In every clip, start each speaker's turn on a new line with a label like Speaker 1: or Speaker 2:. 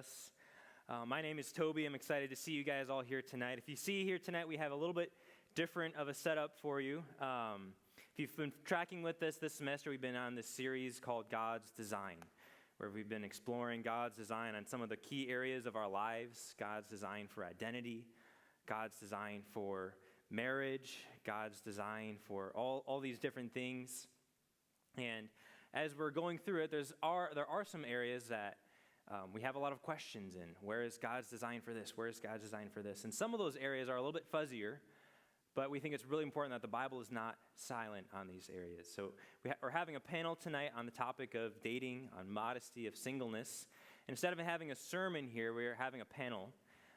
Speaker 1: us. My name is Toby. I'm excited to see you guys all here tonight. If you see here tonight, we have a little bit different of a setup for you. If you've been tracking with us this semester, we've been on this series called God's Design, where we've been exploring God's design on some of the key areas of our lives. God's design for identity, God's design for marriage, God's design for all these different things. And as we're going through it, there are some areas that we have a lot of questions in. Where is God's design for this? Where is God's design for this? And some of those areas are a little bit fuzzier, but we think it's really important that the Bible is not silent on these areas. So we're having a panel tonight on the topic of dating, on modesty, of singleness. And instead of having a sermon here, we're having a panel.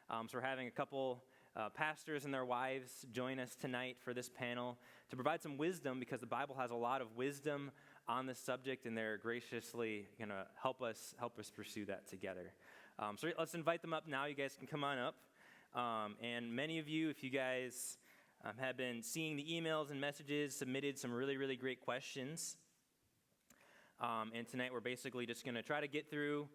Speaker 1: So we're having a couple pastors and their wives join us tonight for this panel to provide some wisdom, because the Bible has a lot of wisdom on this subject, and they're graciously going to help us pursue that together. So let's invite them up now. You guys can come on up. And many of you, if you guys have been seeing the emails and messages, submitted some really, really great questions. And tonight we're basically just going to try to get through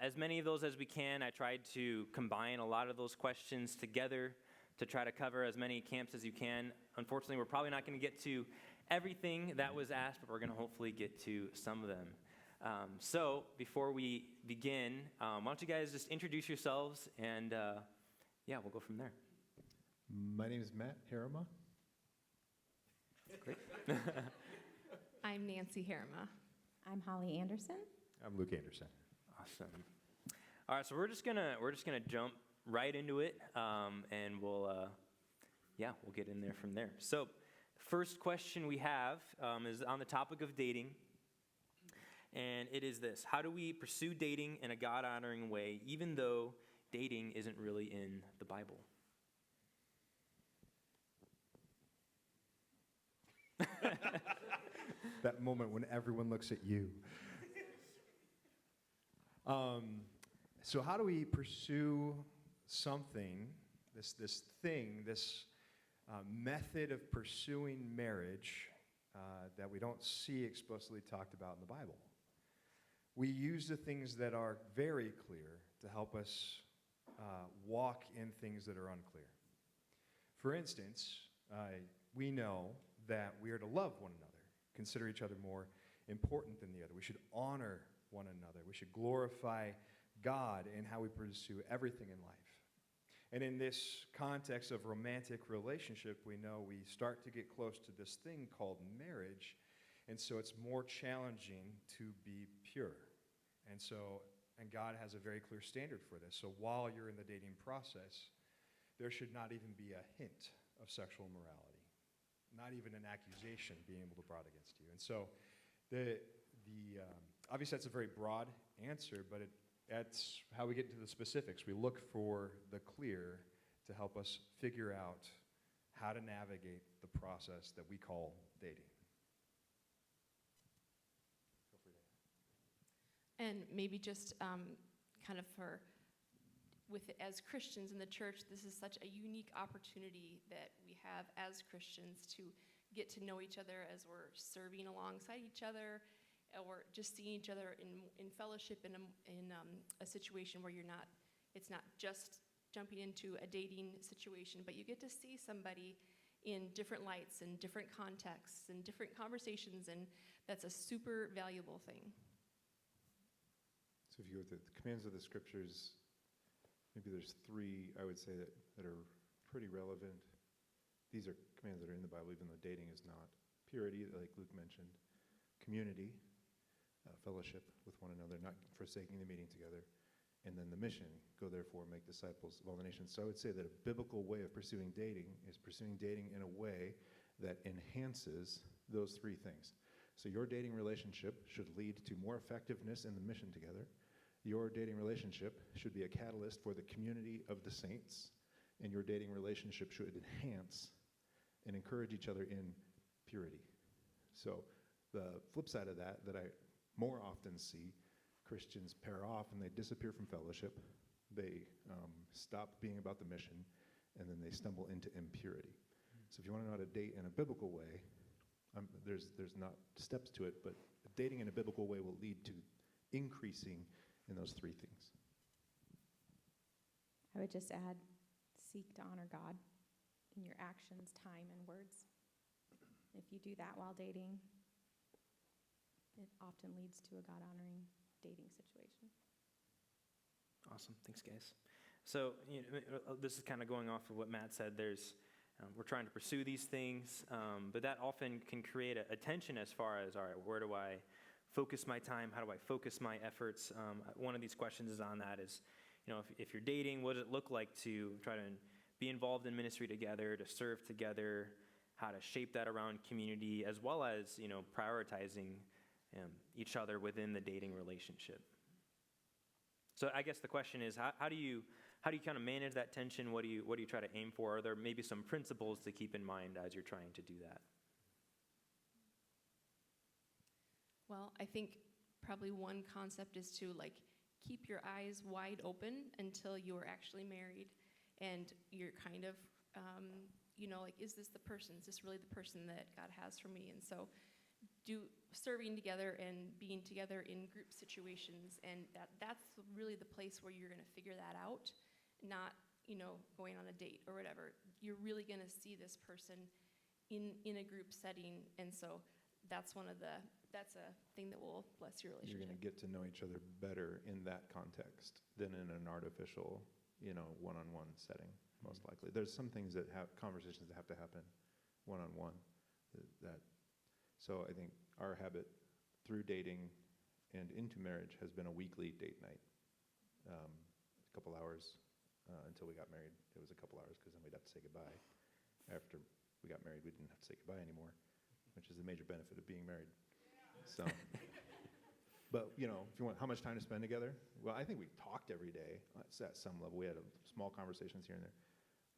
Speaker 1: as many of those as we can. I tried to combine a lot of those questions together to try to cover as many camps as you can. Unfortunately, we're probably not going to get to everything that was asked, but we're going to hopefully get to some of them. So before we begin, why don't you guys just introduce yourselves, and we'll go from there.
Speaker 2: My name is Matt Harima.
Speaker 1: Great.
Speaker 3: I'm Nancy Harima.
Speaker 4: I'm Holly Anderson.
Speaker 2: I'm Luke Anderson.
Speaker 1: Awesome. All right, so we're just gonna jump right into it, and we'll get in there from there. So, first question we have is on the topic of dating, and it is this: how do we pursue dating in a God-honoring way, even though dating isn't really in the Bible?
Speaker 2: That moment when everyone looks at you. So how do we pursue something, this method of pursuing marriage that we don't see explicitly talked about in the Bible? We use the things that are very clear to help us walk in things that are unclear. For instance, we know that we are to love one another, consider each other more important than the other. We should honor one another. We should glorify God in how we pursue everything in life. And in this context of romantic relationship, we know we start to get close to this thing called marriage, and so it's more challenging to be pure. And God has a very clear standard for this. So while you're in the dating process, there should not even be a hint of sexual immorality, not even an accusation being able to be brought against you. And so obviously that's a very broad answer, but that's how we get into the specifics. We look for the clear to help us figure out how to navigate the process that we call dating. Feel free to.
Speaker 3: And maybe just kind of as Christians in the church, this is such a unique opportunity that we have as Christians to get to know each other as we're serving alongside each other, or just seeing each other in fellowship in a situation where it's not just jumping into a dating situation, but you get to see somebody in different lights and different contexts and different conversations, and that's a super valuable thing.
Speaker 5: So if you go with the commands of the scriptures, maybe there's three, I would say, that are pretty relevant. These are commands that are in the Bible, even though dating is not. Purity, like Luke mentioned. Community, fellowship with one another, not forsaking the meeting together. And then the mission, go therefore, make disciples of all the nations. So I would say that a biblical way of pursuing dating is pursuing dating in a way that enhances those three things. So your dating relationship should lead to more effectiveness in the mission together. Your dating relationship should be a catalyst for the community of the saints, and your dating relationship should enhance and encourage each other in purity. So the flip side of that I more often see, Christians pair off and they disappear from fellowship, they stop being about the mission, and then they stumble into impurity. So if you want to know how to date in a biblical way, there's not steps to it, but dating in a biblical way will lead to increasing in those three things.
Speaker 4: would just add, seek to honor God in your actions, time, and words. If you do that while dating, it often leads to a God-honoring dating situation.
Speaker 1: Awesome. Thanks, guys. So this is kind of going off of what Matt said. We're trying to pursue these things, but that often can create a tension as far as, all right, where do I focus my time? How do I focus my efforts? One of these questions is on that is, if you're dating, what does it look like to try to be involved in ministry together, to serve together, how to shape that around community, as well as, prioritizing each other within the dating relationship. So I guess the question is, how do you kind of manage that tension? What do you try to aim for? Are there maybe some principles to keep in mind as you're trying to do that?
Speaker 3: Well, I think probably one concept is to keep your eyes wide open until you're actually married, and you're kind of, is this the person? Is this really the person that God has for me? And so, serving together and being together in group situations, and that's really the place where you're going to figure that out, not going on a date or whatever. You're really going to see this person in a group setting, and so that's a thing that will bless your relationship.
Speaker 5: You're going to get to know each other better in that context than in an artificial, one-on-one setting, most likely. There's some things that have conversations that have to happen one-on-one. So I think our habit through dating and into marriage has been a weekly date night. A couple hours until we got married. It was a couple hours because then we'd have to say goodbye. After we got married, we didn't have to say goodbye anymore, which is the major benefit of being married. So, but if you want how much time to spend together, well, I think we talked every day at some level. We had small conversations here and there,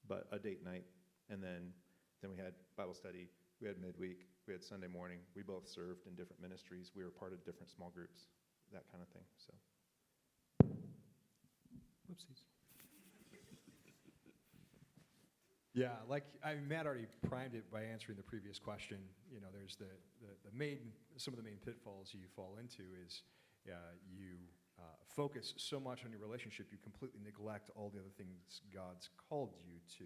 Speaker 5: but a date night, and then we had Bible study. We had midweek. We had Sunday morning. We both served in different ministries. We were part of different small groups, that kind of thing. So, whoopsies.
Speaker 2: Yeah, Matt already primed it by answering the previous question. There's some of the main pitfalls you fall into is you focus so much on your relationship, you completely neglect all the other things God's called you to.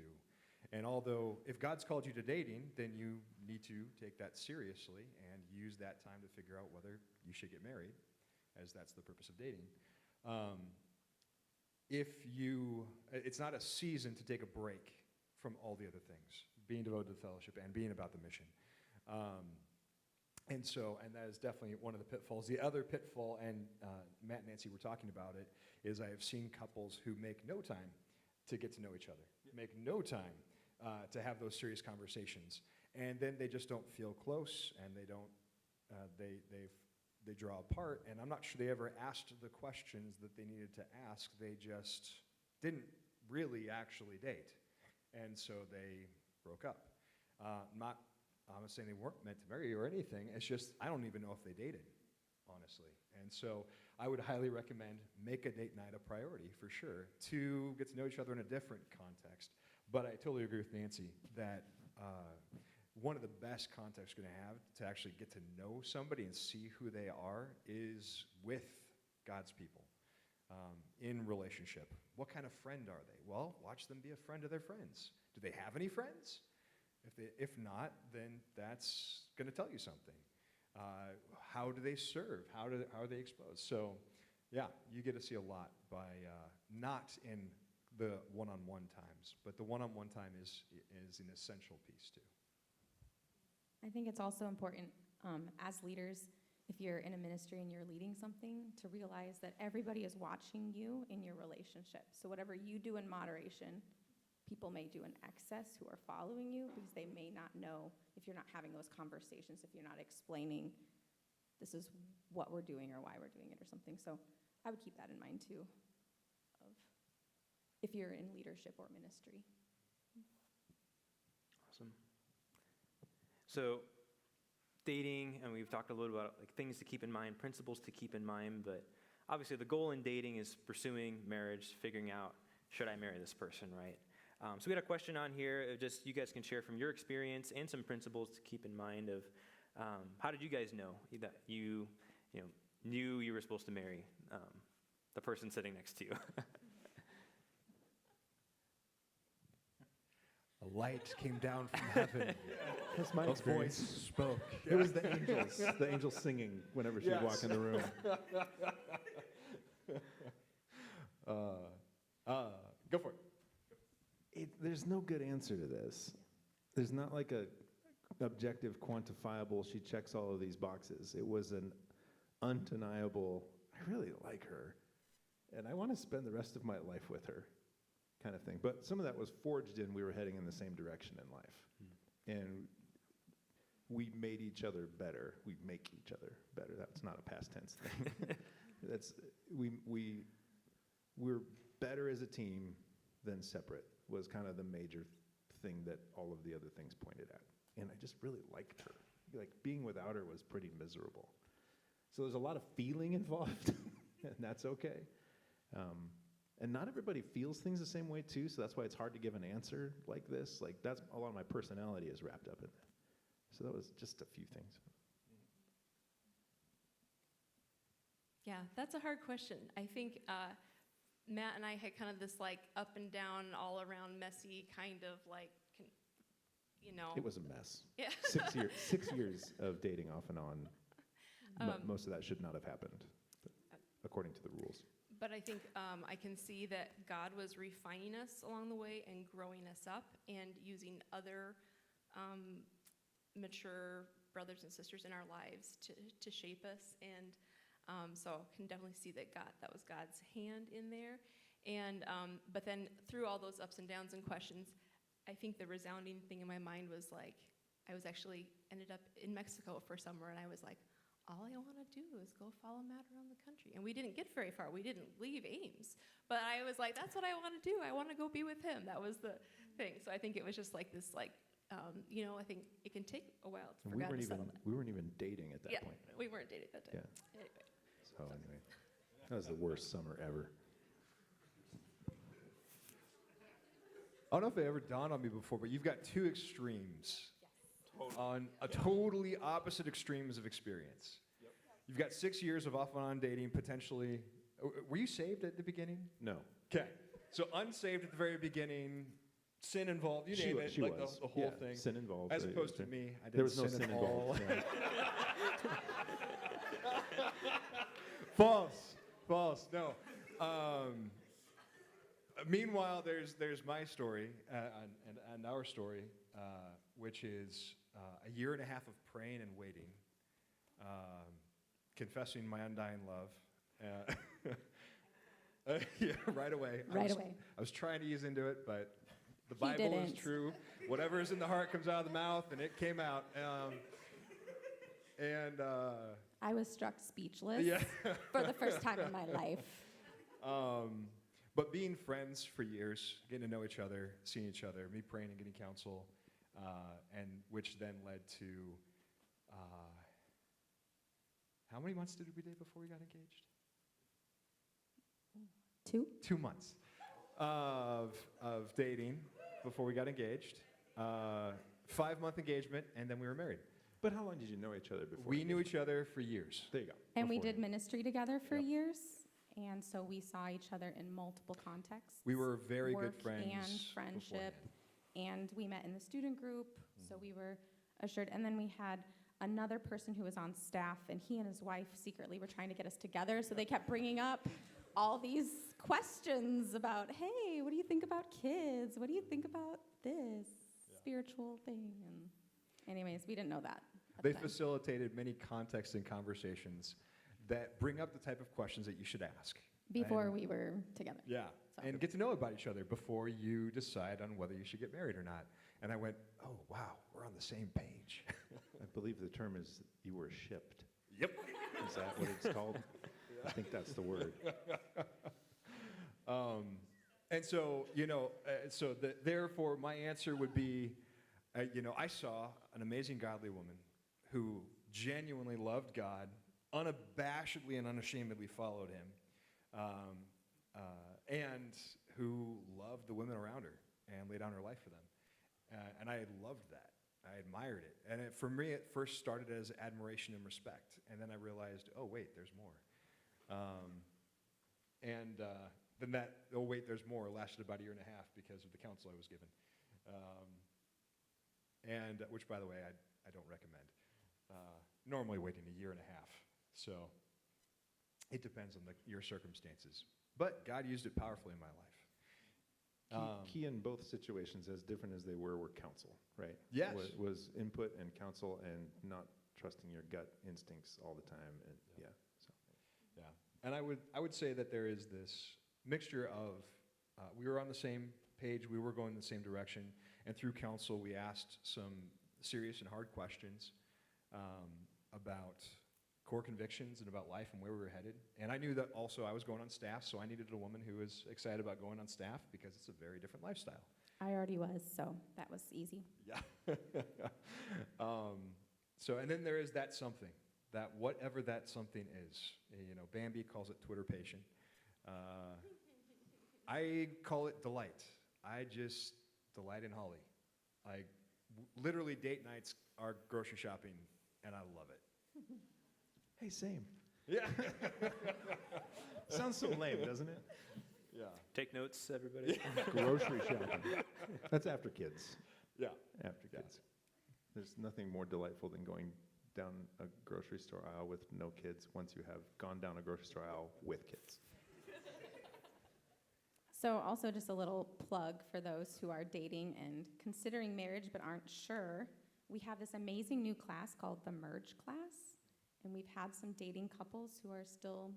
Speaker 2: And although if God's called you to dating, then you need to take that seriously and use that time to figure out whether you should get married, as that's the purpose of dating. It's not a season to take a break from all the other things, being devoted to fellowship and being about the mission. And that is definitely one of the pitfalls. The other pitfall, and Matt and Nancy were talking about it, is I have seen couples who make no time to get to know each other, make no time to have those serious conversations, and then they just don't feel close, and they draw apart. And I'm not sure they ever asked the questions that they needed to ask. They just didn't really actually date, and so they broke up. I'm not saying they weren't meant to marry or anything. It's just I don't even know if they dated, honestly. And so I would highly recommend make a date night a priority for sure to get to know each other in a different context. But I totally agree with Nancy that one of the best contexts you're going to have to actually get to know somebody and see who they are is with God's people in relationship. What kind of friend are they? Well, watch them be a friend of their friends. Do they have any friends? If not, then that's going to tell you something. How do they serve? How are they exposed? So, yeah, you get to see a lot by not in the one-on-one times, but the one-on-one time is an essential piece too.
Speaker 4: I think it's also important as leaders, if you're in a ministry and you're leading something, to realize that everybody is watching you in your relationship. So whatever you do in moderation, people may do in excess who are following you because they may not know if you're not having those conversations, if you're not explaining this is what we're doing or why we're doing it or something. So I would keep that in mind too, of if you're in leadership or ministry.
Speaker 1: Awesome. So dating, and we've talked a little about things to keep in mind, principles to keep in mind, but obviously the goal in dating is pursuing marriage, figuring out, should I marry this person, right? So we had a question on here, just you guys can share from your experience and some principles to keep in mind of how did you guys know that you knew you were supposed to marry the person sitting next to you?
Speaker 2: light came down from heaven.
Speaker 5: That's my
Speaker 2: A
Speaker 5: experience.
Speaker 2: voice spoke.
Speaker 5: It was the angels. The angels singing whenever she'd walk in the room.
Speaker 2: Go for it.
Speaker 5: There's no good answer to this. There's not like a objective, quantifiable, she checks all of these boxes. It was an undeniable, I really like her, and I want to spend the rest of my life with her kind of thing. But some of that was forged in we were heading in the same direction in life. And we made each other better. We make each other better. That's not a past tense thing. We're better as a team than separate was kind of the major thing that all of the other things pointed at. And I just really liked her. Like, being without her was pretty miserable. So there's a lot of feeling involved, and that's okay. And not everybody feels things the same way, too, so that's why it's hard to give an answer like this. Like, that's a lot of my personality is wrapped up in that. So that was just a few things.
Speaker 3: Yeah, that's a hard question. I think Matt and I had kind of this like up and down, all around messy kind of like, you know.
Speaker 5: It was a mess.
Speaker 3: Yeah.
Speaker 5: 6 years of dating off and on. Most of that should not have happened, according to the rules.
Speaker 3: But I think I can see that God was refining us along the way and growing us up and using other mature brothers and sisters in our lives to shape us. And so can definitely see that that was God's hand in there. And but then through all those ups and downs and questions, I think the resounding thing in my mind was like, I was actually ended up in Mexico for summer, and I was like, all I want to do is go follow Matt around the country. And we didn't get very far. We didn't leave Ames. But I was like, that's what I want to do. I want to go be with him. That was the thing. So I think it was just like this, like, you know, I think it can take a while for God to settle that.
Speaker 5: We weren't even dating at that point.
Speaker 3: We weren't dating that time.
Speaker 5: Yeah.
Speaker 3: Anyway.
Speaker 5: So anyway, that was the worst summer ever.
Speaker 2: I don't know if it ever dawned on me before, but you've got two extremes on a totally opposite extremes of experience. Yep. You've got 6 years of off and on dating, potentially. Were you saved at the beginning?
Speaker 5: No.
Speaker 2: Okay. So unsaved at the very beginning, sin involved, you name it, like the whole thing.
Speaker 5: Sin involved.
Speaker 2: As opposed to me, I didn't
Speaker 5: there was no
Speaker 2: sin
Speaker 5: sin
Speaker 2: at all.
Speaker 5: involved. Yeah.
Speaker 2: False. No. Meanwhile, there's my story and our story, which is a year and a half of praying and waiting, confessing my undying love. Yeah, right away. I was trying to ease into it, but the Bible is true. Whatever is in the heart comes out of the mouth, and it came out.
Speaker 4: I was struck speechless
Speaker 2: Yeah.
Speaker 4: for the first time in my life.
Speaker 2: But being friends for years, getting to know each other, seeing each other, me praying and getting counsel, and which then led to, how many months did we date before we got engaged?
Speaker 4: 2?
Speaker 2: 2 months of dating before we got engaged. 5-month engagement, and then we were married.
Speaker 5: But how long did you know each other before?
Speaker 2: We knew each other for years.
Speaker 5: There you go.
Speaker 4: And we
Speaker 5: Before.
Speaker 4: did ministry together for
Speaker 2: Yep.
Speaker 4: years, and so we saw each other in multiple contexts.
Speaker 2: We were very good
Speaker 4: work
Speaker 2: friends
Speaker 4: and friendship,
Speaker 2: beforehand.
Speaker 4: and we met in the student group, so we were assured. And then we had another person who was on staff, and he and his wife secretly were trying to get us together, so they kept bringing up all these questions about, hey, what do you think about kids? What do you think about this spiritual thing? And anyways, we didn't know that at
Speaker 2: They
Speaker 4: the time.
Speaker 2: facilitated many contexts and conversations that bring up the type of questions that you should ask.
Speaker 4: Before
Speaker 2: And-
Speaker 4: we were together.
Speaker 2: Yeah,
Speaker 4: So-
Speaker 2: and get to know about each other before you decide on whether you should get married or not. And I went, oh, wow, we're on the same page.
Speaker 5: I believe the term is you were shipped.
Speaker 2: Yep.
Speaker 5: Is that what it's called? I think that's the word.
Speaker 2: And so, therefore, my answer would be, I saw an amazing godly woman who genuinely loved God, unabashedly and unashamedly followed him, and who loved the women around her and laid down her life for them. And I loved that. I admired it. And for me, it first started as admiration and respect. And then I realized, oh, wait, there's more. Then that, oh, wait, there's more, lasted about a year and a half because of the counsel I was given. and which, by the way, I don't recommend. Normally waiting a year and a half. So it depends on your circumstances. But God used it powerfully in my life.
Speaker 5: Key in both situations, as different as they were counsel, right?
Speaker 2: Yes.
Speaker 5: Was input and counsel and not trusting your gut instincts all the time. And so.
Speaker 2: Yeah. And I would say that there is this mixture of, we were on the same page, we were going in the same direction, and through counsel we asked some serious and hard questions about core convictions and about life and where we were headed. And I knew that also I was going on staff, so I needed a woman who was excited about going on staff because it's a very different lifestyle.
Speaker 4: I already was, so that was easy.
Speaker 2: Yeah. And then there is that something, that whatever that something is. Bambi calls it Twitter patient. I call it delight. I just delight in Holly. Literally date nights are grocery shopping, and I love it.
Speaker 5: Hey, same.
Speaker 2: Yeah.
Speaker 5: Sounds so lame, doesn't it?
Speaker 2: Yeah.
Speaker 1: Take notes, everybody.
Speaker 5: Grocery shopping. That's after kids.
Speaker 2: Yeah.
Speaker 5: After kids. There's nothing more delightful than going down a grocery store aisle with no kids once you have gone down a grocery store aisle with kids.
Speaker 4: So also just a little plug for those who are dating and considering marriage but aren't sure. We have this amazing new class called the Merge class, and we've had some dating couples who are still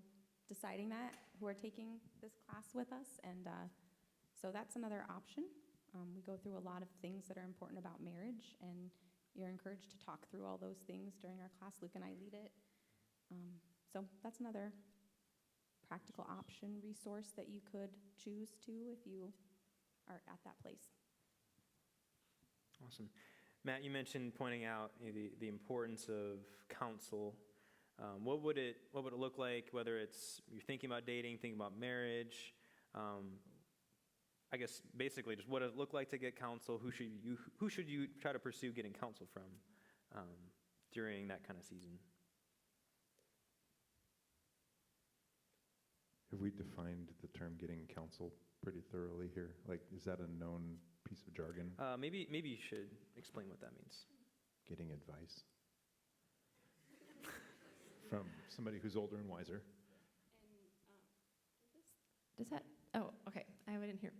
Speaker 4: deciding that, who are taking this class with us, and so that's another option. We go through a lot of things that are important about marriage, and you're encouraged to talk through all those things during our class. Luke and I lead it. So that's another practical option, resource that you could choose to if you are at that place.
Speaker 1: Awesome. Matt, you mentioned pointing out the importance of counsel. What would it look like, whether it's you're thinking about dating, thinking about marriage? I guess basically just what does it look like to get counsel? Who should you try to pursue getting counsel from during that kind of season?
Speaker 5: Have we defined the term getting counsel pretty thoroughly here? Like, is that a known piece of jargon?
Speaker 1: Maybe you should explain what that means.
Speaker 5: Getting advice from somebody who's older and wiser.
Speaker 3: Does that? Oh, okay. I didn't hear.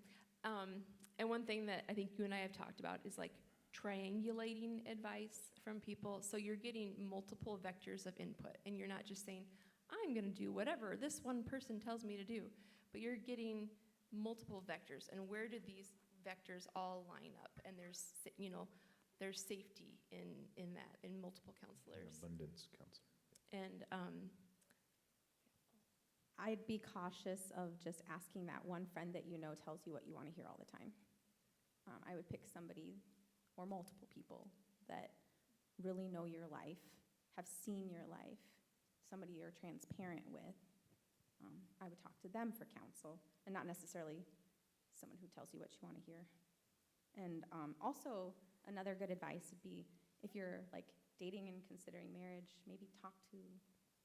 Speaker 3: And one thing that I think you and I have talked about is like triangulating advice from people. So you're getting multiple vectors of input, and you're not just saying, I'm going to do whatever this one person tells me to do, but you're getting multiple vectors. And where do these vectors all line up? And there's safety in that, in multiple counselors.
Speaker 5: Abundance counsel.
Speaker 3: And
Speaker 4: I'd be cautious of just asking that one friend that you know tells you what you want to hear all the time. I would pick somebody or multiple people that really know your life, have seen your life, somebody you're transparent with. I would talk to them for counsel, and not necessarily someone who tells you what you want to hear. And also, another good advice would be, if you're like dating and considering marriage, maybe talk to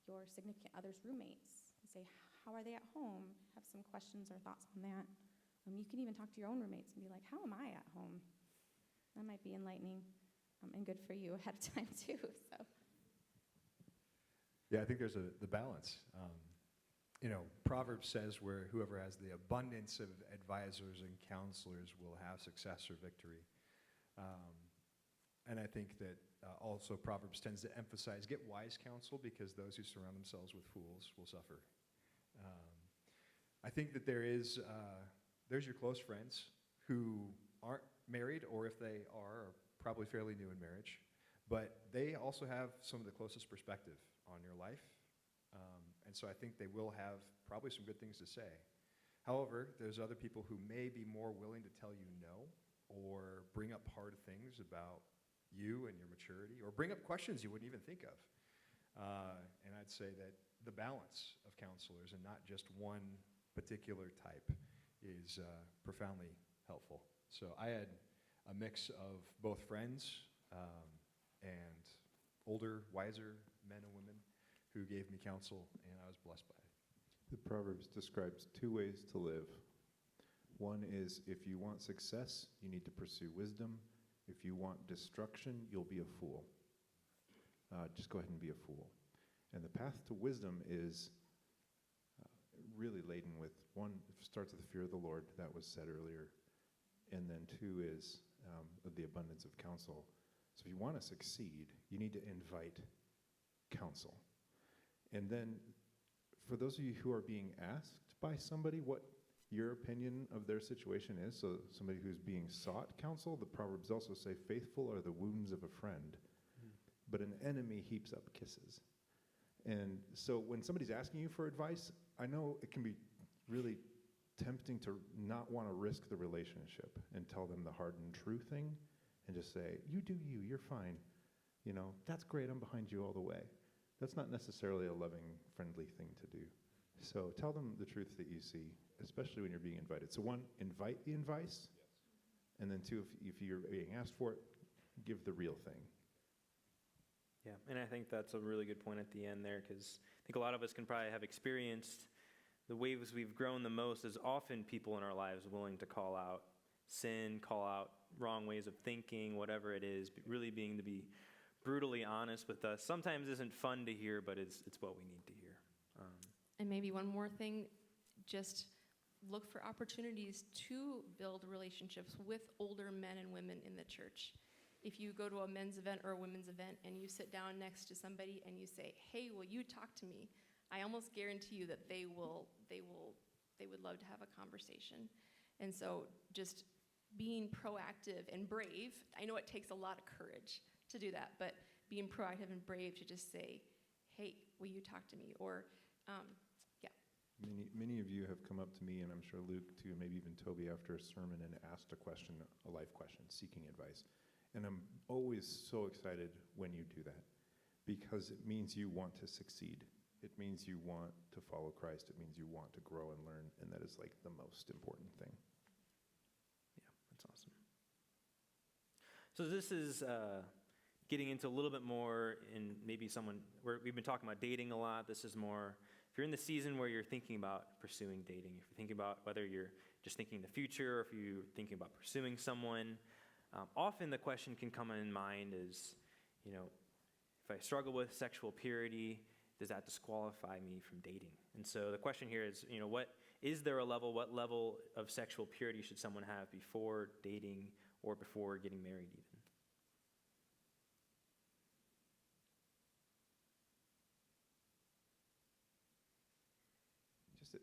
Speaker 4: your significant other's roommates and say, how are they at home? Have some questions or thoughts on that. You can even talk to your own roommates and be like, how am I at home? That might be enlightening and good for you ahead of time too. So.
Speaker 2: Yeah, I think there's the balance. Proverbs says where whoever has the abundance of advisors and counselors will have success or victory. And I think that also Proverbs tends to emphasize get wise counsel, because those who surround themselves with fools will suffer. I think that there's your close friends who aren't married, or if they are probably fairly new in marriage, but they also have some of the closest perspective on your life. And so I think they will have probably some good things to say. However, there's other people who may be more willing to tell you no, or bring up hard things about you and your maturity, or bring up questions you wouldn't even think of. And I'd say that the balance of counselors, and not just one particular type, is profoundly helpful. So I had a mix of both friends and older, wiser men and women who gave me counsel, and I was blessed by it.
Speaker 5: The Proverbs describes two ways to live. One is, if you want success, you need to pursue wisdom. If you want destruction, you'll be a fool. Just go ahead and be a fool. And the path to wisdom is really laden with, one, it starts with the fear of the Lord, that was said earlier, and then two is the abundance of counsel. So if you want to succeed, you need to invite counsel. And then for those of you who are being asked by somebody what your opinion of their situation is, so somebody who's being sought counsel, the Proverbs also say, faithful are the wounds of a friend, but an enemy heaps up kisses. And so when somebody's asking you for advice, I know it can be really tempting to not want to risk the relationship and tell them the hard and true thing and just say, you do you, you're fine. You know, that's great, I'm behind you all the way. That's not necessarily a loving, friendly thing to do. So tell them the truth that you see, especially when you're being invited. So one, invite the advice. And then two, if you're being asked for it, give the real thing.
Speaker 1: Yeah, and I think that's a really good point at the end there, because I think a lot of us can probably have experienced the ways we've grown the most is often people in our lives willing to call out sin, call out wrong ways of thinking, whatever it is, but really being to be brutally honest with us. Sometimes isn't fun to hear, but it's what we need to hear.
Speaker 3: And maybe one more thing, just look for opportunities to build relationships with older men and women in the church. If you go to a men's event or a women's event and you sit down next to somebody and you say, hey, will you talk to me? I almost guarantee you that they would love to have a conversation. And so just being proactive and brave, I know it takes a lot of courage to do that, but being proactive and brave to just say, hey, will you talk to me? Or, yeah.
Speaker 5: Many of you have come up to me, and I'm sure Luke too, maybe even Toby after a sermon, and asked a question, a life question, seeking advice. And I'm always so excited when you do that, because it means you want to succeed. It means you want to follow Christ. It means you want to grow and learn, and that is like the most important thing.
Speaker 1: Yeah, that's awesome. So this is getting into a little bit more in maybe we've been talking about dating a lot. This is more, if you're in the season where you're thinking about pursuing dating, if you're thinking about whether you're just thinking the future, or if you're thinking about pursuing someone, often the question can come in mind is, if I struggle with sexual purity, does that disqualify me from dating? And so the question here is, what level of sexual purity should someone have before dating or before getting married even?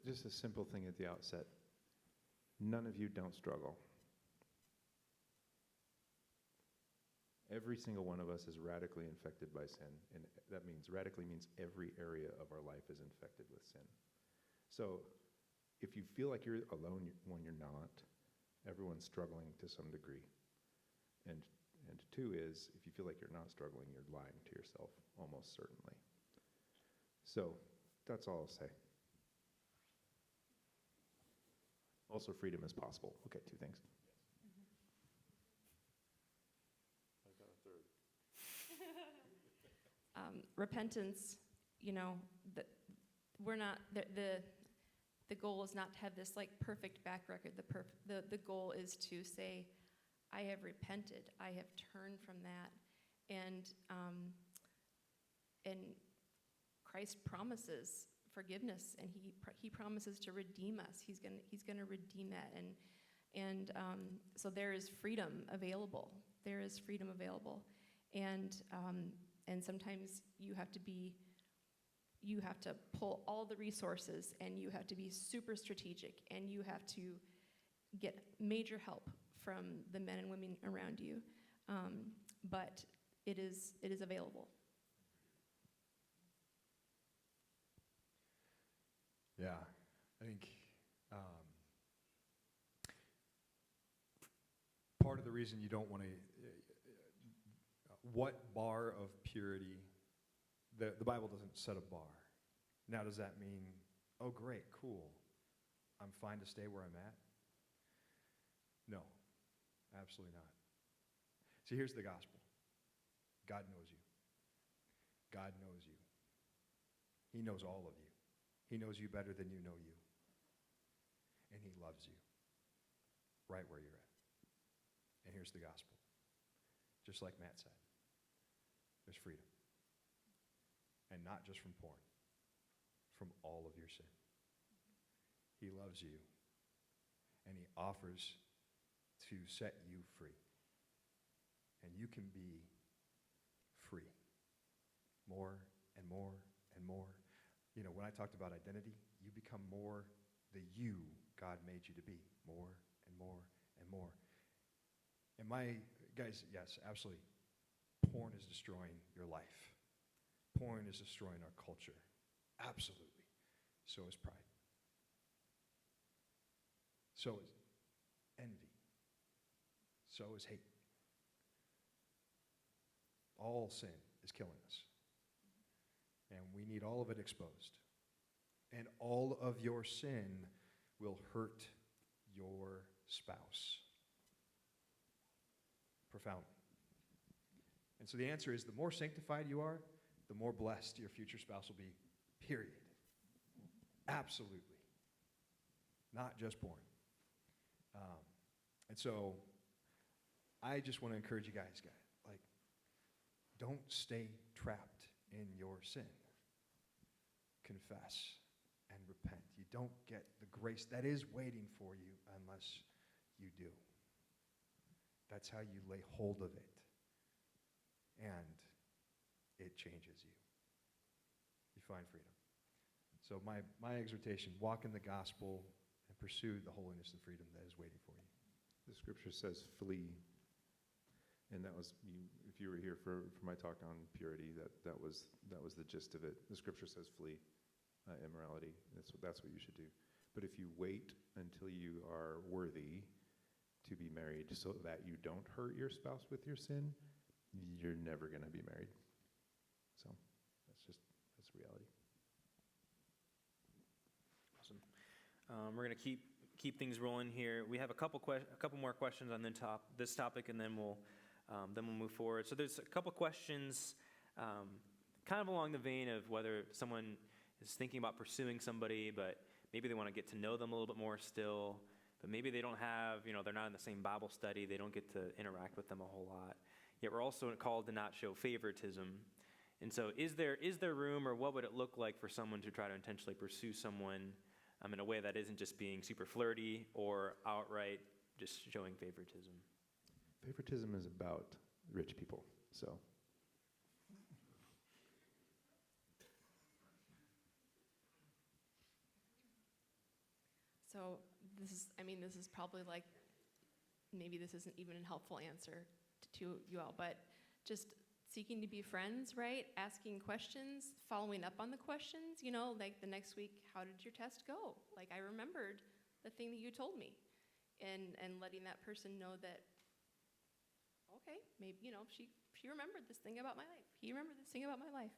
Speaker 5: Just a simple thing at the outset. None of you don't struggle. Every single one of us is radically infected by sin, and that means radically means every area of our life is infected with sin. So if you feel like you're alone when you're not, everyone's struggling to some degree. And two is, if you feel like you're not struggling, you're lying to yourself, almost certainly. So that's all I'll say. Also, freedom is possible. Okay, two things.
Speaker 3: Repentance, we're not, the goal is not to have this like perfect back record. The goal is to say, I have repented, I have turned from that, and Christ promises forgiveness, and he promises to redeem us. He's gonna redeem that, and so there is freedom available. There is freedom available, and sometimes you have to pull all the resources, and you have to be super strategic, and you have to get major help from the men and women around you, but it is available.
Speaker 2: Yeah, I think part of the reason you don't want to, what bar of purity, the Bible doesn't set a bar. Now, does that mean, oh, great, cool, I'm fine to stay where I'm at? No, absolutely not. See, here's the gospel. God knows you. God knows you. He knows all of you. He knows you better than you know you. And he loves you right where you're at. And here's the gospel. just like Matt said. There's freedom. And not just from porn, from all of your sin. He loves you, and he offers to set you free. And you can be free more and more and more. You know, when I talked about identity, you become more the you God made you to be, more and more and more. And guys, yes, absolutely, porn is destroying your life. Porn is destroying our culture. Absolutely. So is pride. So is envy. So is hate. All sin is killing us. And we need all of it exposed. And all of your sin will hurt your spouse profoundly. And so the answer is, the more sanctified you are, the more blessed your future spouse will be, period. Absolutely. Not just porn. And so I just want to encourage you guys, like, don't stay trapped in your sin. Confess and repent. You don't get the grace that is waiting for you unless you do. That's how you lay hold of it. And it changes you. You find freedom. So my exhortation, walk in the gospel and pursue the holiness and freedom that is waiting for you.
Speaker 5: The scripture says flee. And that was, if you were here for my talk on purity, that was the gist of it. The scripture says flee immorality. That's what you should do. But if you wait until you are worthy to be married so that you don't hurt your spouse with your sin, you're never going to be married. So that's reality.
Speaker 1: Awesome. We're going to keep things rolling here. We have a couple more questions on this topic, and then we'll move forward. So there's a couple questions kind of along the vein of whether someone is thinking about pursuing somebody, but maybe they want to get to know them a little bit more still, but maybe they don't have, they're not in the same Bible study, they don't get to interact with them a whole lot. Yet we're also called to not show favoritism. And so is there room, or what would it look like for someone to try to intentionally pursue someone in a way that isn't just being super flirty or outright just showing favoritism?
Speaker 5: Favoritism is about rich people, so.
Speaker 3: So this is probably like, maybe this isn't even a helpful answer to you all, but just seeking to be friends, right? Asking questions, following up on the questions, like the next week, how did your test go? Like, I remembered the thing that you told me. And letting that person know that, okay, maybe, she remembered this thing about my life. He remembered this thing about my life.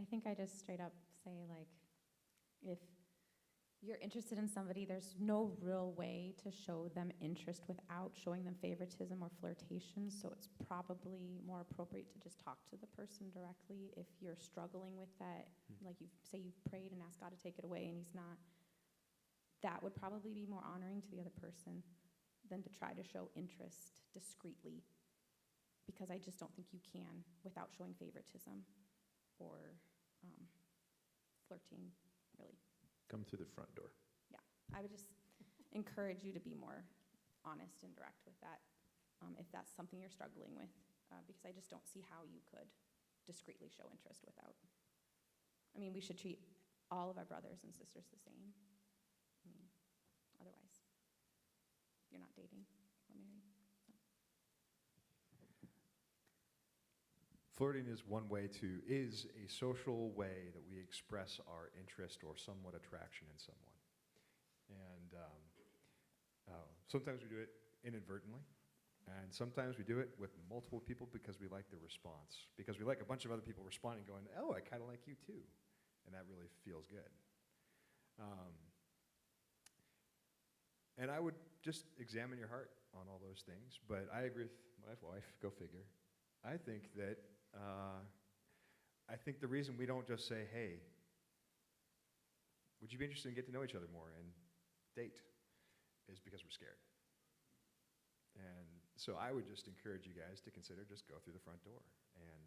Speaker 4: I think I just straight up say, like, if you're interested in somebody, there's no real way to show them interest without showing them favoritism or flirtation, so it's probably more appropriate to just talk to the person directly if you're struggling with that. Like, you've prayed and asked God to take it away and he's not. That would probably be more honoring to the other person than to try to show interest discreetly, because I just don't think you can without showing favoritism or flirting, really.
Speaker 5: Come through the front door.
Speaker 4: Yeah, I would just encourage you to be more honest and direct with that, if that's something you're struggling with, because I just don't see how you could discreetly show interest without. We should treat all of our brothers and sisters the same. Otherwise, you're not dating or married. So.
Speaker 2: Flirting is a social way that we express our interest or somewhat attraction in someone. And sometimes we do it inadvertently, and sometimes we do it with multiple people because we like the response, because we like a bunch of other people responding, going, oh, I kind of like you too. And that really feels good. And I would just examine your heart on all those things. But I agree with my wife, go figure. I think that the reason we don't just say, hey, would you be interested in getting to know each other more and date, is because we're scared. And so I would just encourage you guys to consider just go through the front door and,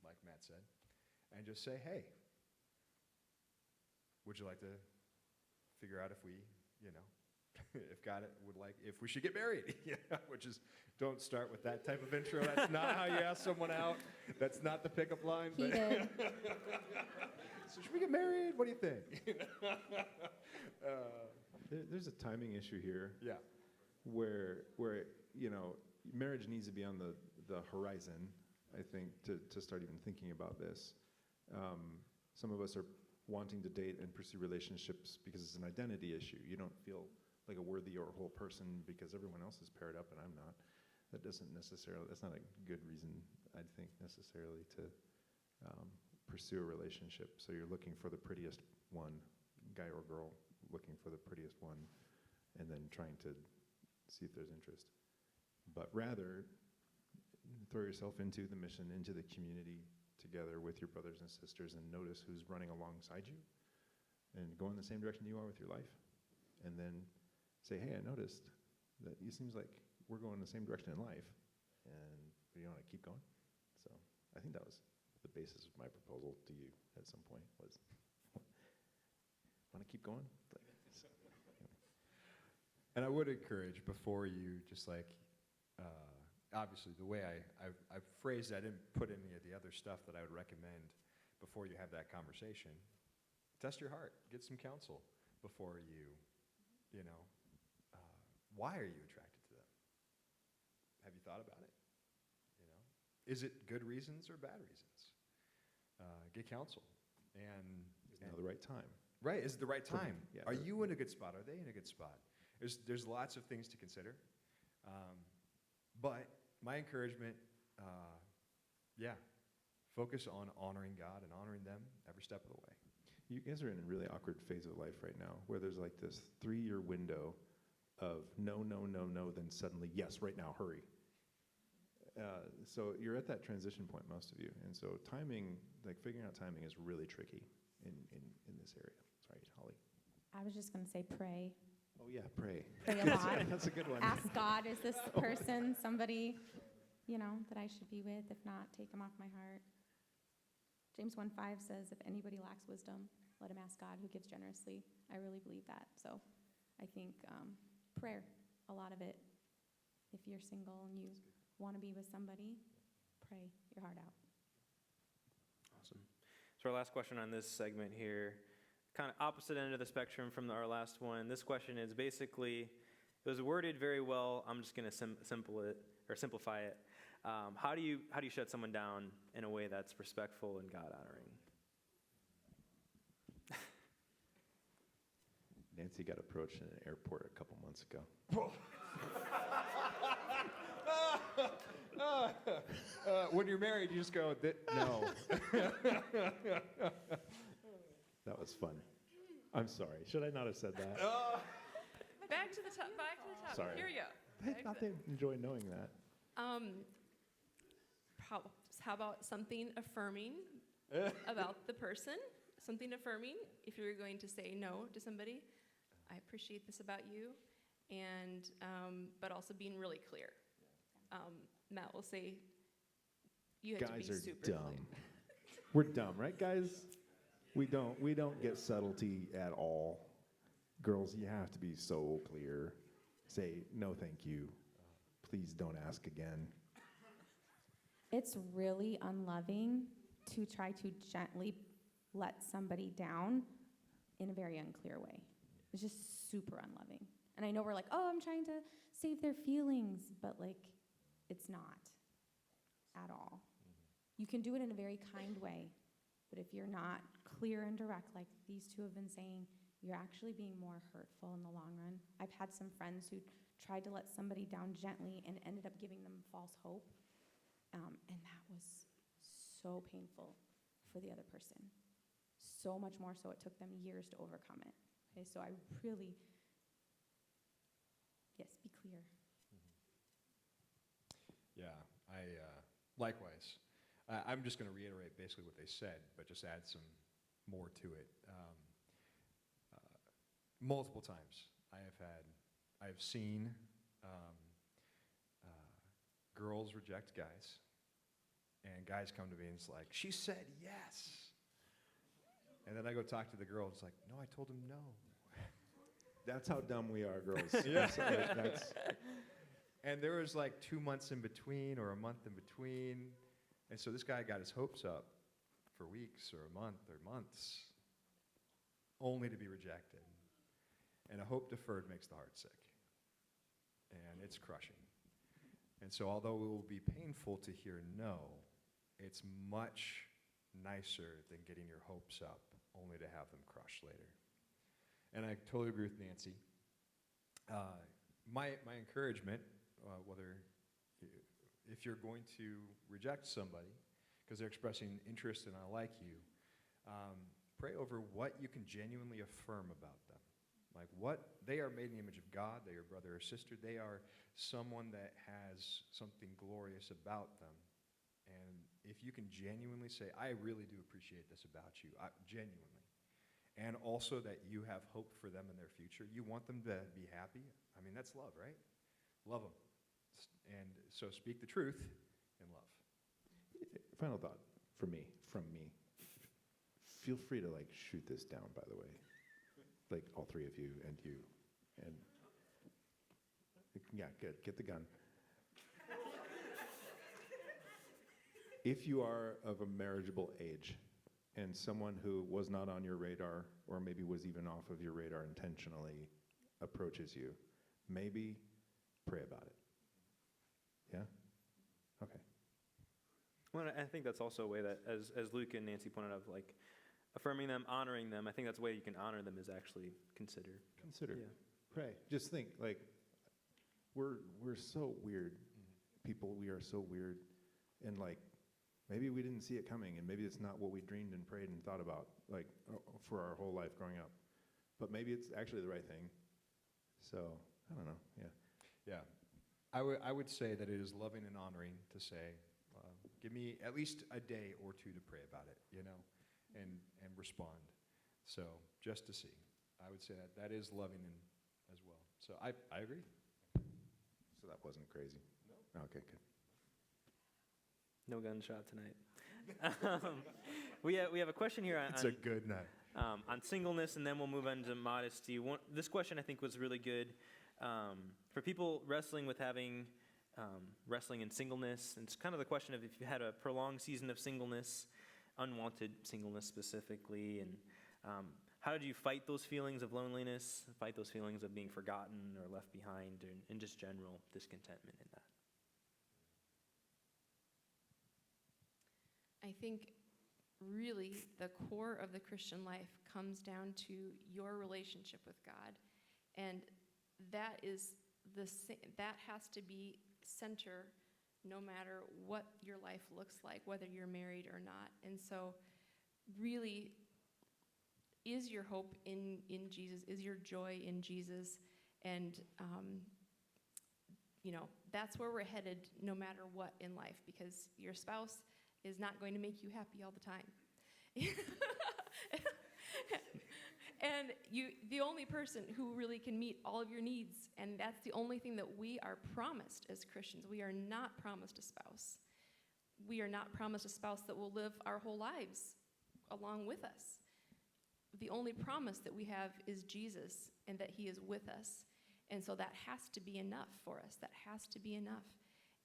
Speaker 2: like Matt said, and just say, hey, would you like to figure out if we, if God would like, if we should get married? Which is, don't start with that type of intro. That's not how you ask someone out. That's not the pickup line.
Speaker 4: He did.
Speaker 2: So should we get married? What do you think?
Speaker 5: There's a timing issue here
Speaker 2: Yeah.
Speaker 5: where marriage needs to be on the horizon, I think, to start even thinking about this. Some of us are wanting to date and pursue relationships because it's an identity issue. You don't feel like a worthy or whole person because everyone else is paired up and I'm not. That's not a good reason, I think, necessarily to pursue a relationship. So you're looking for the prettiest one, guy or girl, looking for the prettiest one, and then trying to see if there's interest. But rather, throw yourself into the mission, into the community together with your brothers and sisters, and notice who's running alongside you, and go in the same direction you are with your life. And then say, hey, I noticed that it seems like we're going the same direction in life, and you want to keep going. So I think that was the basis of my proposal to you at some point was, want to keep going?
Speaker 2: And I would encourage, before you just obviously the way I phrased that, I didn't put any of the other stuff that I would recommend before you have that conversation. Test your heart. Get some counsel before why are you attracted to them? Have you thought about it? Is it good reasons or bad reasons? Get counsel. And
Speaker 5: Is now the right time?
Speaker 2: right, is it the right time?
Speaker 5: Yeah,
Speaker 2: Are you in a good spot? Are they in a good spot? There's lots of things to consider. But my encouragement, focus on honoring God and honoring them every step of the way.
Speaker 5: You guys are in a really awkward phase of life right now where there's like this 3-year window of no, no, no, no, then suddenly, yes, right now, hurry. So you're at that transition point, most of you. And so timing, like figuring out timing is really tricky in this area. Sorry, Holly.
Speaker 4: I was just going to say pray.
Speaker 5: Oh, yeah, pray.
Speaker 4: Pray a lot.
Speaker 5: That's a good one.
Speaker 4: Ask God, is this person somebody, that I should be with? If not, take them off my heart. James 1:5 says, if anybody lacks wisdom, let him ask God, who gives generously. I really believe that. So I think prayer, a lot of it. If you're single and you want to be with somebody, pray your heart out.
Speaker 1: Awesome. So our last question on this segment here, kind of opposite end of the spectrum from our last one. This question is basically, it was worded very well. I'm just going to simplify it. How do you shut someone down in a way that's respectful and God honoring?
Speaker 5: Nancy got approached in an airport a couple months ago.
Speaker 2: When you're married, you just go, no.
Speaker 5: That was fun. I'm sorry. Should I not have said that?
Speaker 3: Back to the top.
Speaker 5: Sorry.
Speaker 3: Here we go.
Speaker 5: I thought they'd enjoy knowing that.
Speaker 3: How about something affirming about the person? Something affirming. If you're going to say no to somebody, I appreciate this about you, and but also being really clear. Matt will say, you have
Speaker 5: Guys
Speaker 3: to be
Speaker 5: are
Speaker 3: super
Speaker 5: dumb.
Speaker 3: clear.
Speaker 5: We're dumb, right, guys? We don't get subtlety at all. Girls, you have to be so clear. Say, no, thank you. Please don't ask again.
Speaker 4: It's really unloving to try to gently let somebody down in a very unclear way. It's just super unloving. And I know we're like, oh, I'm trying to save their feelings, but it's not at all. You can do it in a very kind way, but if you're not clear and direct, like these two have been saying, you're actually being more hurtful in the long run. I've had some friends who tried to let somebody down gently and ended up giving them false hope. And that was so painful for the other person. So much more so it took them years to overcome it. Okay, so I really, yes, be clear.
Speaker 2: Yeah, likewise. I'm just going to reiterate basically what they said, but just add some more to it. Multiple times I have seen girls reject guys, and guys come to me and it's like, she said yes. And then I go talk to the girl, and it's like, no, I told him no.
Speaker 5: That's how dumb we are, girls.
Speaker 2: Yeah.
Speaker 5: That's
Speaker 2: And there was like 2 months in between or a month in between. And so this guy got his hopes up for weeks or a month or months, only to be rejected. And a hope deferred makes the heart sick. And it's crushing. And so although it will be painful to hear no, it's much nicer than getting your hopes up only to have them crushed later. And I totally agree with Nancy. My encouragement, if you're going to reject somebody because they're expressing interest and I like you, pray over what you can genuinely affirm about them. Like what they are made in the image of God, they are brother or sister, they are someone that has something glorious about them. And if you can genuinely say, I really do appreciate this about you, genuinely, and also that you have hope for them in their future, you want them to be happy, I mean, that's love, right? Love them. And so speak the truth in love.
Speaker 5: final thought from me. Feel free to shoot this down, by the way. All three of you and you. And yeah, good. Get the gun. If you are of a marriageable age and someone who was not on your radar or maybe was even off of your radar intentionally approaches you, maybe pray about it. Yeah? Okay.
Speaker 1: Well, I think that's also a way that, as Luke and Nancy pointed out, affirming them, honoring them, I think that's a way you can honor them is actually consider.
Speaker 5: Yeah.
Speaker 1: Pray.
Speaker 5: Just think, we're so weird people. We are so weird. And maybe we didn't see it coming, and maybe it's not what we dreamed and prayed and thought about for our whole life growing up. But maybe it's actually the right thing. So, I don't know. Yeah.
Speaker 2: Yeah. I would say that it is loving and honoring to say, give me at least a day or two to pray about it, and respond. So just to see. I would say that is loving as well. So I agree.
Speaker 5: So that wasn't crazy? No. Okay, good.
Speaker 1: No gunshot tonight. We have a question here
Speaker 2: It's a good night.
Speaker 1: On singleness, and then we'll move on to modesty. This question I think was really good for people wrestling with wrestling in singleness. And it's kind of the question of if you had a prolonged season of singleness, unwanted singleness specifically, and how did you fight those feelings of loneliness, fight those feelings of being forgotten or left behind, and just general discontentment in that?
Speaker 3: I think really the core of the Christian life comes down to your relationship with God, and that has to be center no matter what your life looks like, whether you're married or not. And so really, is your hope in Jesus, is your joy in Jesus, and that's where we're headed no matter what in life, because your spouse is not going to make you happy all the time. And the only person who really can meet all of your needs, and that's the only thing that we are promised as Christians. We are not promised a spouse. We are not promised a spouse that will live our whole lives along with us. The only promise that we have is Jesus, and that he is with us. And so that has to be enough for us. That has to be enough.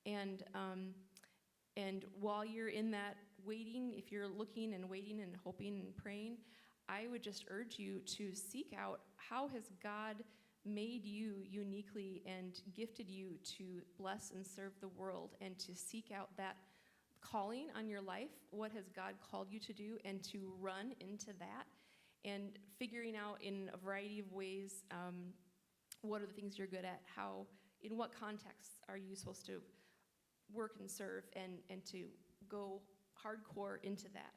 Speaker 3: And while you're in that waiting, if you're looking and waiting and hoping and praying, I would just urge you to seek out how has God made you uniquely and gifted you to bless and serve the world, and to seek out that calling on your life. What has God called you to do, and to run into that, and figuring out in a variety of ways what are the things you're good at, in what contexts are you supposed to work and serve, and to go hardcore into that.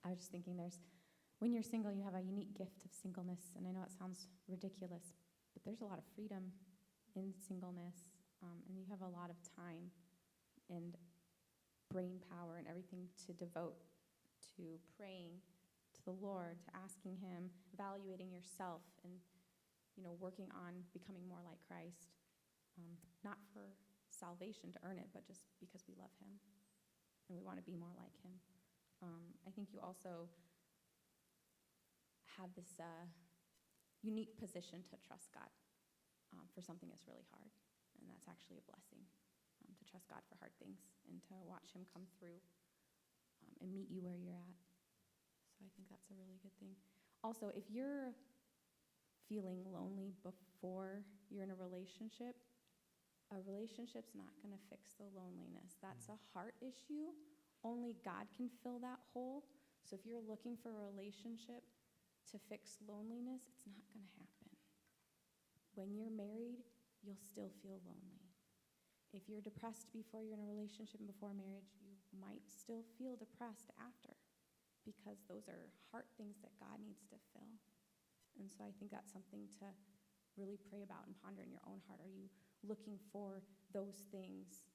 Speaker 4: I was just thinking when you're single, you have a unique gift of singleness, and I know it sounds ridiculous, but there's a lot of freedom in singleness, and you have a lot of time and brain power and everything to devote to praying to the Lord, to asking him, evaluating yourself, and working on becoming more like Christ, not for salvation to earn it, but just because we love him and we want to be more like him. I think you also have this unique position to trust God for something that's really hard, and that's actually a blessing, to trust God for hard things and to watch him come through and meet you where you're at. So I think that's a really good thing. Also, if you're feeling lonely before you're in a relationship's not going to fix the loneliness. That's a heart issue. Only God can fill that hole. So if you're looking for a relationship to fix loneliness, it's not going to happen. When you're married, you'll still feel lonely. If you're depressed before you're in a relationship and before marriage, you might still feel depressed after, because those are heart things that God needs to fill. And so I think that's something to really pray about and ponder in your own heart. Are you looking for those things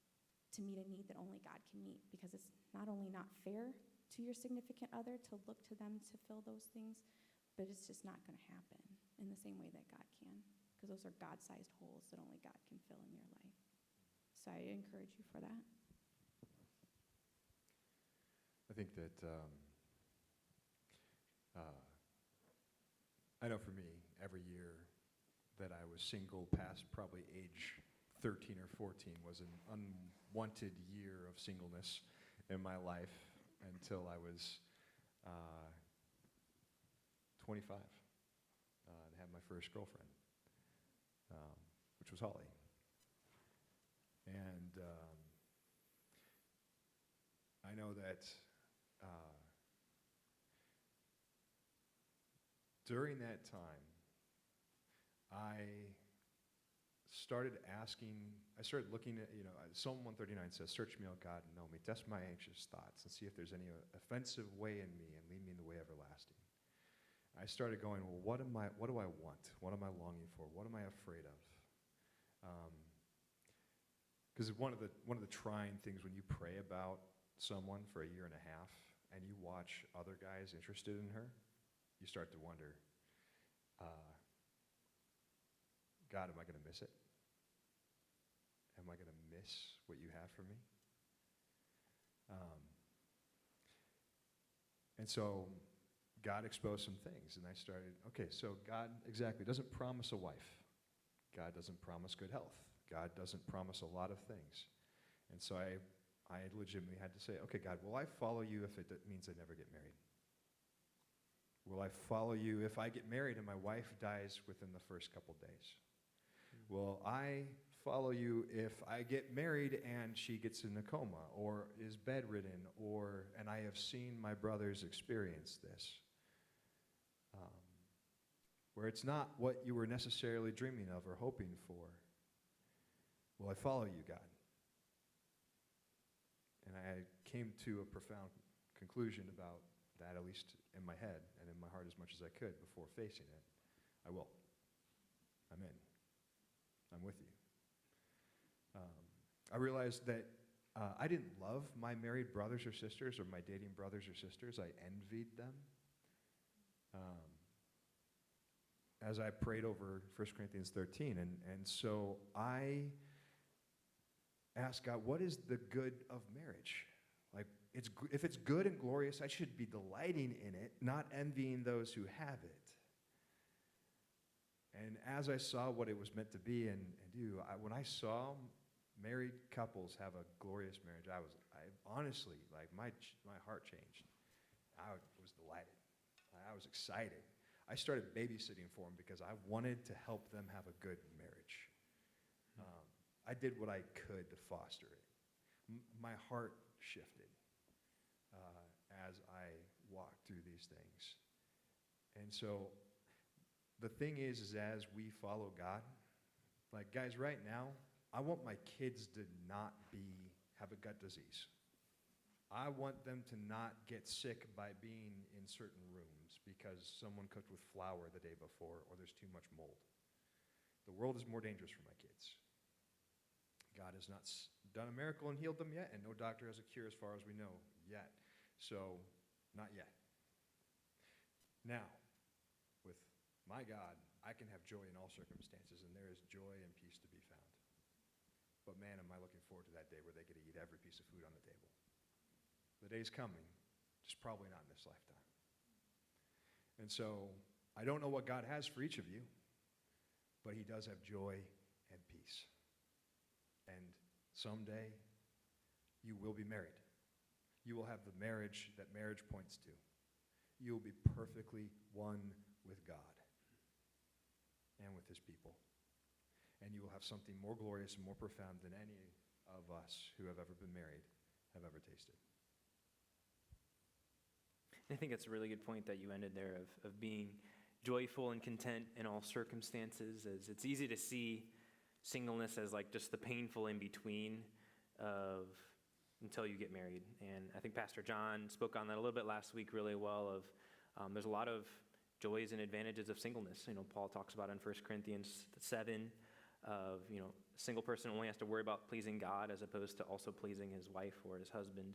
Speaker 4: to meet a need that only God can meet? Because it's not only not fair to your significant other to look to them to fill those things, but it's just not going to happen in the same way that God can, because those are God-sized holes that only God can fill in your life. So I encourage you for that.
Speaker 2: I think that I know for me, every year that I was single past probably age 13 or 14 was an unwanted year of singleness in my life until I was 25 and had my first girlfriend, which was Holly. And I know that during that time, I started looking at, Psalm 139 says, "Search me, O God, and know me. Test my anxious thoughts and see if there's any offensive way in me, and lead me in the way everlasting." I started going, well, what do I want? What am I longing for? What am I afraid of? Because one of the trying things when you pray about someone for a year and a half and you watch other guys interested in her, you start to wonder, God, am I going to miss it? Am I going to miss what you have for me? And so God exposed some things, and I started, okay, so God exactly doesn't promise a wife. God doesn't promise good health. God doesn't promise a lot of things. And so I legitimately had to say, okay, God, will I follow you if it means I never get married? Will I follow you if I get married and my wife dies within the first couple days? Will I follow you if I get married and she gets in a coma or is bedridden, and I have seen my brothers experience this, where it's not what you were necessarily dreaming of or hoping for? Will I follow you, God? And I came to a profound conclusion about that, at least in my head and in my heart as much as I could before facing it. I will. I'm in. I'm with you. I realized that I didn't love my married brothers or sisters or my dating brothers or sisters. I envied them. As I prayed over 1 Corinthians 13. And so I asked God, what is the good of marriage? Like, if it's good and glorious, I should be delighting in it, not envying those who have it. And as I saw what it was meant to be and do, when I saw married couples have a glorious marriage, I honestly, like, my heart changed. I was delighted. I was excited. I started babysitting for them because I wanted to help them have a good marriage. I did what I could to foster it. My heart shifted as I walked through these things. And so the thing is as we follow God, like, guys, right now, I want my kids to not have a gut disease. I want them to not get sick by being in certain rooms because someone cooked with flour the day before or there's too much mold. The world is more dangerous for my kids. God has not done a miracle and healed them yet, and no doctor has a cure as far as we know yet. So, not yet. Now, with my God I can have joy in all circumstances, and there is joy and peace to be found. But man, am I looking forward to that day where they get to eat every piece of food on the table. The day's coming, just probably not in this lifetime. And so I don't know what God has for each of you, but he does have joy and peace. And someday you will be married. You will have the marriage that marriage points to. You will be perfectly one with God and with his people. And you will have something more glorious and more profound than any of us who have ever been married have ever tasted.
Speaker 1: I think that's a really good point that you ended there of being joyful and content in all circumstances. As it's easy to see singleness as like just the painful in between of until you get married. And I think Pastor John spoke on that a little bit last week really well of there's a lot of joys and advantages of singleness. You know, Paul talks about in 1 Corinthians 7 of, you know, a single person only has to worry about pleasing God as opposed to also pleasing his wife or his husband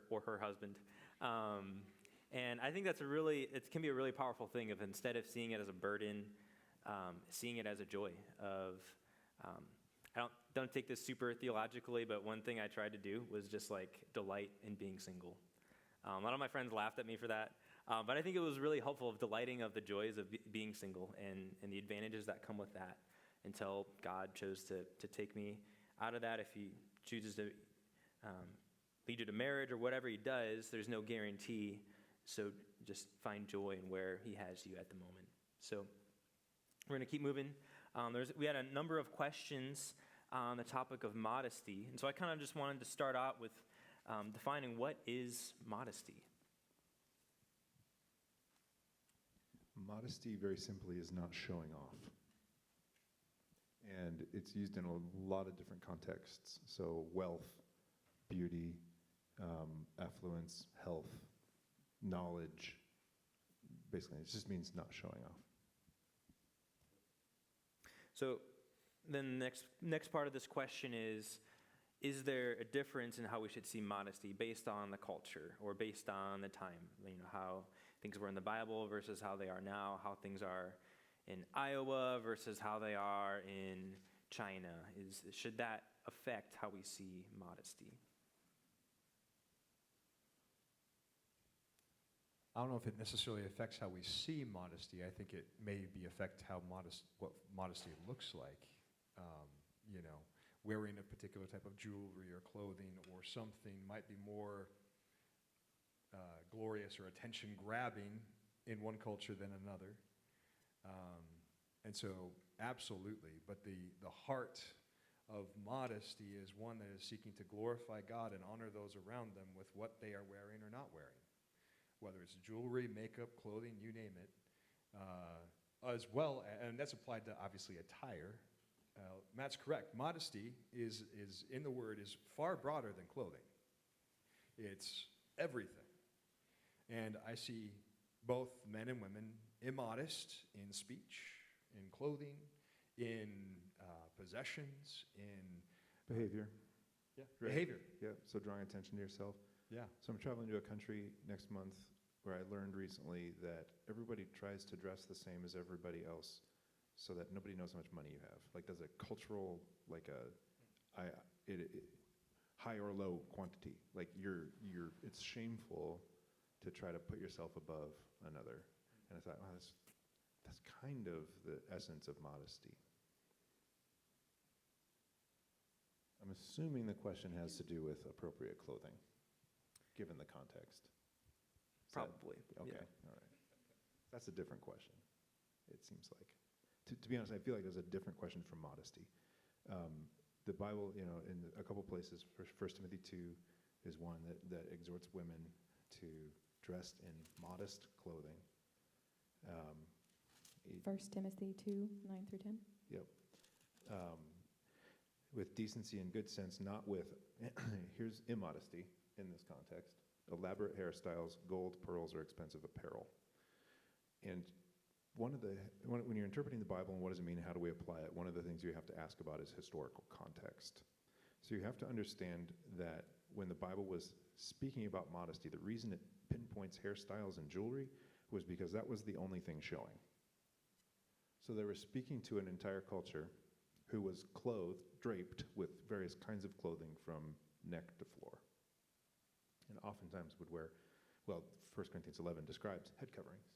Speaker 1: or her husband. And I think it can be a really powerful thing of instead of seeing it as a burden, seeing it as a joy of, I don't take this super theologically, but one thing I tried to do was just like delight in being single. A lot of my friends laughed at me for that, but I think it was really helpful of delighting of the joys of being single and the advantages that come with that until God chose to take me out of that. If he chooses to lead you to marriage or whatever he does, there's no guarantee. So just find joy in where he has you at the moment. So we're going to keep moving. We had a number of questions on the topic of modesty. And so I kind of just wanted to start out with defining what is modesty.
Speaker 5: Modesty, very simply, is not showing off. And it's used in a lot of different contexts. So wealth, beauty, affluence, health, knowledge. Basically, it just means not showing off.
Speaker 1: So then the next part of this question is there a difference in how we should see modesty based on the culture or based on the time? You know, how things were in the Bible versus how they are now, how things are in Iowa versus how they are in China. Should that affect how we see modesty?
Speaker 2: I don't know if it necessarily affects how we see modesty. I think it maybe affect what modesty looks like. You know, wearing a particular type of jewelry or clothing or something might be more glorious or attention-grabbing in one culture than another. And so, absolutely. But the heart of modesty is one that is seeking to glorify God and honor those around them with what they are wearing or not wearing. Whether it's jewelry, makeup, clothing, you name it, as well, and that's applied to obviously attire. Matt's correct. Modesty is in the word is far broader than clothing. It's everything, and I see both men and women immodest in speech, in clothing, in possessions, in
Speaker 5: Behavior.
Speaker 2: Yeah,
Speaker 5: Right.
Speaker 2: behavior.
Speaker 5: Yeah, so drawing attention to yourself.
Speaker 2: Yeah.
Speaker 5: So I'm traveling to a country next month where I learned recently that everybody tries to dress the same as everybody else so that nobody knows how much money you have. Like there's a cultural, like high or low quantity. Like it's shameful to try to put yourself above another. And I thought, wow, that's kind of the essence of modesty. I'm assuming the question has to do with appropriate clothing, given the context.
Speaker 1: Probably.
Speaker 5: Okay,
Speaker 1: Yeah.
Speaker 5: all right. That's a different question, it seems like. To be honest, I feel like there's a different question from modesty. The Bible, you know, in a couple places, 1 Timothy 2 is one that exhorts women to dress in modest clothing.
Speaker 4: 1 Timothy 2, 9 through 10.
Speaker 5: Yep. With decency and good sense, not with, here's immodesty in this context, elaborate hairstyles, gold, pearls, or expensive apparel. And when you're interpreting the Bible and what does it mean, how do we apply it, one of the things you have to ask about is historical context. So you have to understand that when the Bible was speaking about modesty, the reason it pinpoints hairstyles and jewelry was because that was the only thing showing. So they were speaking to an entire culture who was clothed, draped with various kinds of clothing from neck to floor. And oftentimes would wear, well, 1 Corinthians 11 describes head coverings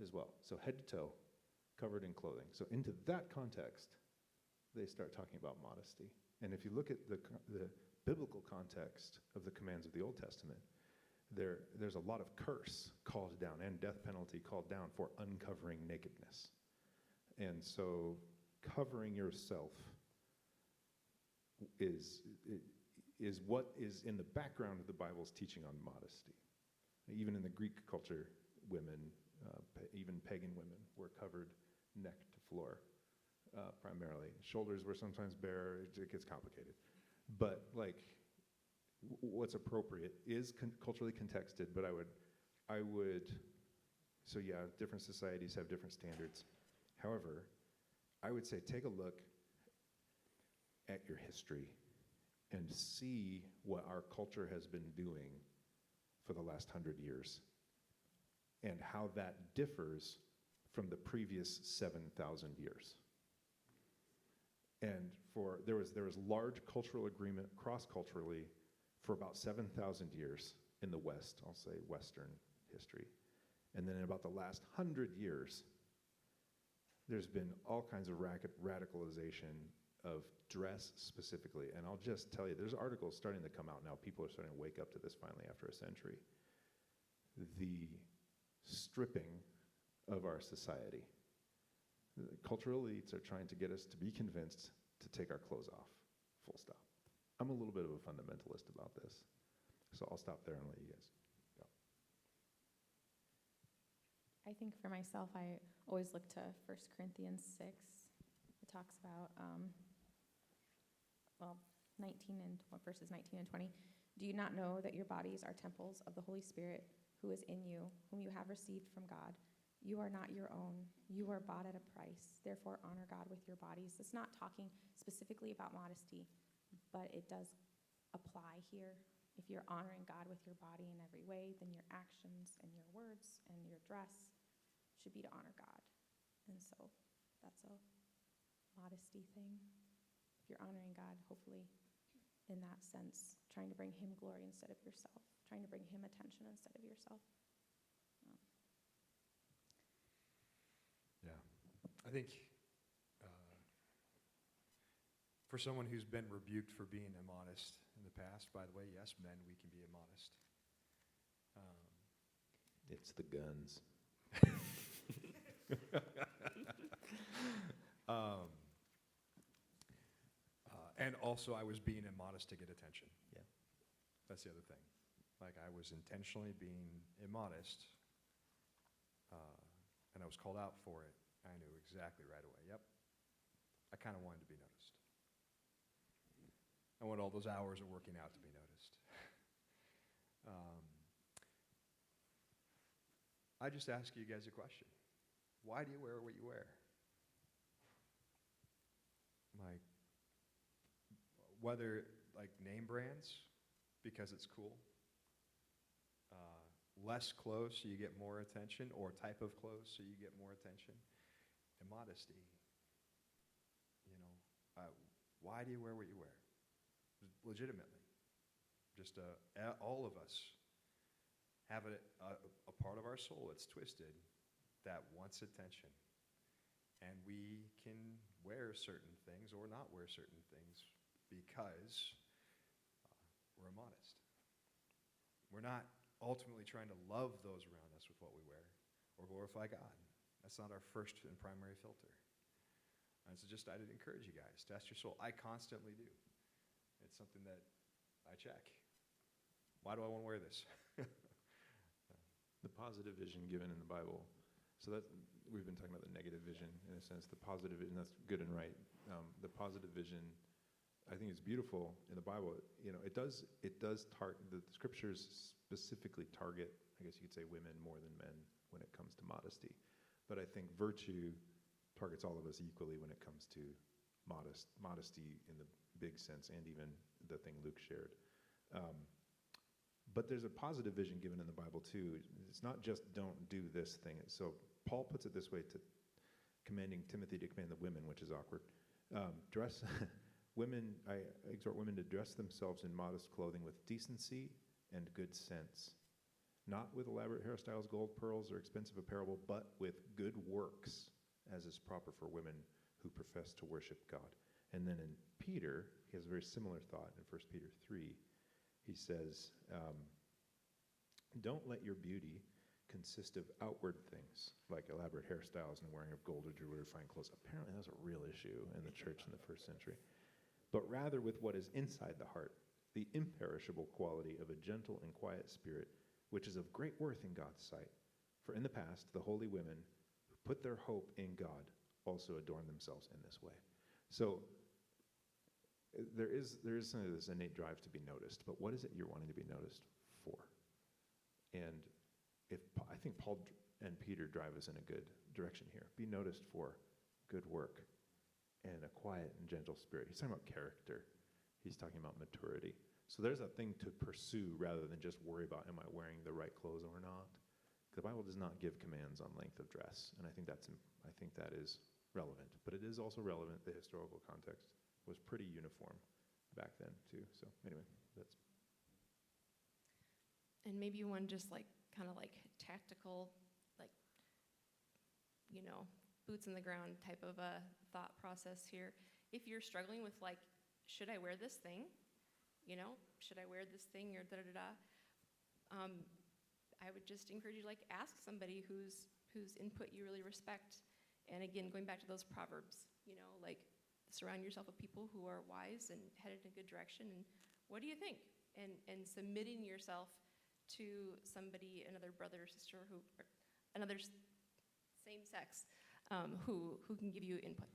Speaker 5: as well. So head to toe, covered in clothing. So into that context, they start talking about modesty. And if you look at the biblical context of the commands of the Old Testament, there's a lot of curse called down and death penalty called down for uncovering nakedness. And so covering yourself is what is in the background of the Bible's teaching on modesty. Even in the Greek culture, women, even pagan women, were covered neck to floor, primarily. Shoulders were sometimes bare. It gets complicated. But like, what's appropriate is culturally contexted. But I would. So yeah, different societies have different standards. However, I would say take a look at your history and see what our culture has been doing for the last 100 years and how that differs from the previous 7,000 years. And there was large cultural agreement cross-culturally for about 7,000 years in the West, I'll say Western history. And then in about the last 100 years, there's been all kinds of radicalization of dress specifically. And I'll just tell you, there's articles starting to come out now. People are starting to wake up to this finally after a century. The stripping of our society. The cultural elites are trying to get us to be convinced to take our clothes off, full stop. I'm a little bit of a fundamentalist about this, so I'll stop there and let you guys go.
Speaker 4: I think for myself, I always look to 1 Corinthians 6. It talks about, verses 19 and 20. Do you not know that your bodies are temples of the Holy Spirit who is in you, whom you have received from God? You are not your own. You are bought at a price. Therefore, honor God with your bodies. It's not talking specifically about modesty, but it does apply here. If you're honoring God with your body in every way, then your actions and your words and your dress should be to honor God. And so that's a modesty thing. If you're honoring God, hopefully in that sense, trying to bring him glory instead of yourself, trying to bring him attention instead of yourself.
Speaker 2: Yeah. I think for someone who's been rebuked for being immodest in the past, by the way, yes, men, we can be immodest.
Speaker 5: It's the guns.
Speaker 2: And also, I was being immodest to get attention.
Speaker 5: Yeah.
Speaker 2: That's the other thing. Like, I was intentionally being immodest, and I was called out for it. I knew exactly right away. Yep. I kind of wanted to be noticed. I wanted all those hours of working out to be noticed. I just ask you guys a question. Why do you wear what you wear? Like, whether like name brands because it's cool, less clothes so you get more attention, or type of clothes so you get more attention, and modesty. You know, why do you wear what you wear? Legitimately, just all of us have a part of our soul that's twisted that wants attention, and we can wear certain things or not wear certain things because we're immodest. We're not ultimately trying to love those around us with what we wear or glorify God. That's not our first and primary filter. And so just, I'd encourage you guys, test your soul. I constantly do. It's something that I check. Why do I want to wear this?
Speaker 5: The positive vision given in the Bible. So that we've been talking about the negative vision in a sense. The positive vision, that's good and right. The positive vision, I think, is beautiful in the Bible. You know, it does target, the scriptures specifically target, I guess you could say, women more than men when it comes to modesty. But I think virtue targets all of us equally when it comes to modesty in the big sense, and even the thing Luke shared. But there's a positive vision given in the Bible too. It's not just don't do this thing. So Paul puts it this way commanding Timothy to command the women, which is awkward. Dress women. I exhort women to dress themselves in modest clothing with decency and good sense, not with elaborate hairstyles, gold, pearls, or expensive apparel, but with good works, as is proper for women who profess to worship God. And then in Peter, he has a very similar thought in 1 Peter 3. He says, don't let your beauty consist of outward things, like elaborate hairstyles and wearing of gold or jewelry or fine clothes. Apparently that's a real issue in the church in the first century. But rather with what is inside the heart, the imperishable quality of a gentle and quiet spirit, which is of great worth in God's sight. For in the past, the holy women who put their hope in God also adorned themselves in this way. So there is some of this innate drive to be noticed, but what is it you're wanting to be noticed for? And I think Paul and Peter drive us in a good direction here. Be noticed for good work and a quiet and gentle spirit. He's talking about character. He's talking about maturity. So there's a thing to pursue rather than just worry about, am I wearing the right clothes or not? The Bible does not give commands on length of dress, and I think that is relevant. But it is also relevant. The historical context was pretty uniform back then too. So anyway, that's.
Speaker 3: And maybe one just kind of tactical, boots in the ground type of a thought process here. If you're struggling with should I wear this thing? Should I wear this thing or da-da-da-da? I would just encourage you to ask somebody whose input you really respect. And again, going back to those proverbs, surround yourself with people who are wise and headed in a good direction. And what do you think? And submitting yourself to somebody, another brother or sister, or another same sex, who can give you input.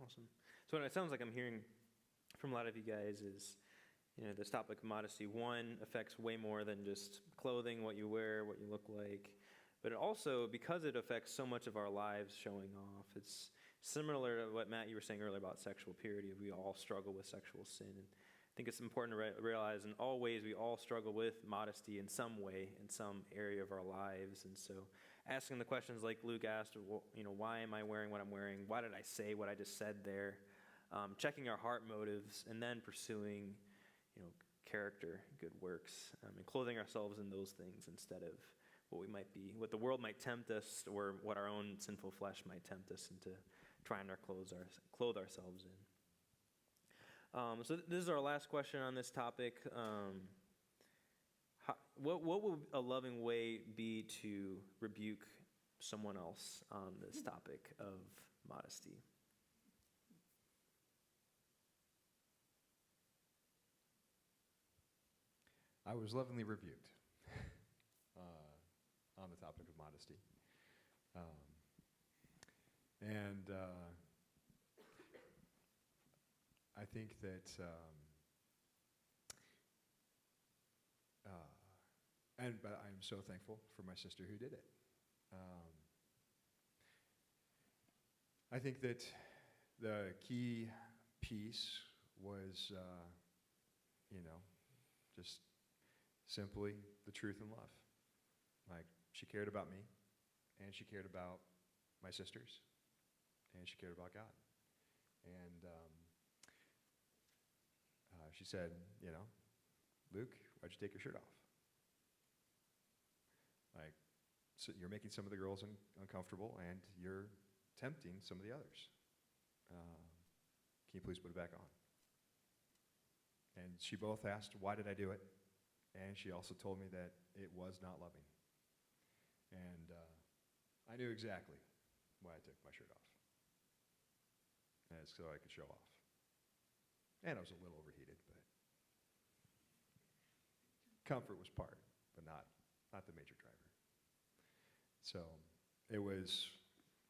Speaker 1: Awesome. So what it sounds like I'm hearing from a lot of you guys is, this topic of modesty, one, affects way more than just clothing, what you wear, what you look like. But it also, because it affects so much of our lives showing off, it's similar to what, Matt, you were saying earlier about sexual purity. We all struggle with sexual sin. And I think it's important to realize in all ways we all struggle with modesty in some way, in some area of our lives. And so asking the questions like Luke asked, why am I wearing what I'm wearing? Why did I say what I just said there? Checking our heart motives, and then pursuing, character, good works, and clothing ourselves in those things instead of what the world might tempt us, or what our own sinful flesh might tempt us into trying to clothe ourselves in. So this is our last question on this topic. What would a loving way be to rebuke someone else on this topic of modesty?
Speaker 2: I was lovingly rebuked on the topic of modesty. I think that, but I'm so thankful for my sister who did it. I think that the key piece was, just simply the truth and love. She cared about me, and she cared about my sisters, and she cared about God. And she said, Luke, why'd you take your shirt off? So you're making some of the girls uncomfortable, and you're tempting some of the others. Can you please put it back on? And she both asked, why did I do it? And she also told me that it was not loving. And I knew exactly why I took my shirt off. And it's so I could show off. And I was a little overheated, but comfort was part, but not the major driver. So it was,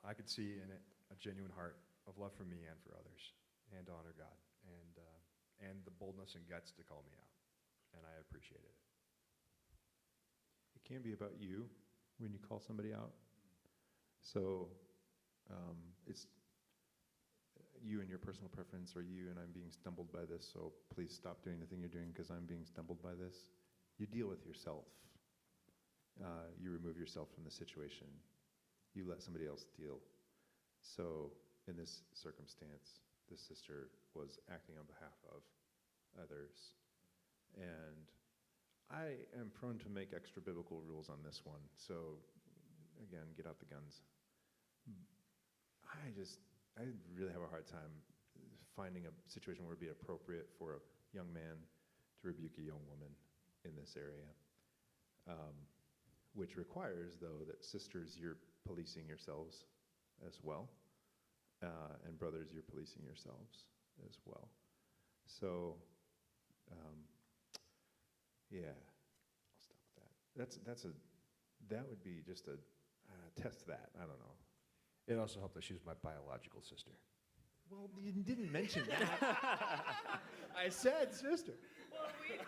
Speaker 2: I could see in it a genuine heart of love for me and for others, and to honor God, and the boldness and guts to call me out. And I appreciated it.
Speaker 5: It can be about you when you call somebody out. So it's you and your personal preference, or you and I'm being stumbled by this, so please stop doing the thing you're doing because I'm being stumbled by this. You deal with yourself. You remove yourself from the situation. you let somebody else deal. So in this circumstance, the sister was acting on behalf of others. And I am prone to make extra biblical rules on this one. So again, get out the guns. I really have a hard time finding a situation where it'd be appropriate for a young man to rebuke a young woman in this area. Which requires, though, that sisters, you're policing yourselves as well. And brothers, you're policing yourselves as well. So, yeah, I'll stop with that. That would be just a test that. I don't know.
Speaker 2: It also helped that she was my biological sister.
Speaker 5: Well, you didn't mention that. I said sister.
Speaker 3: Well, we didn't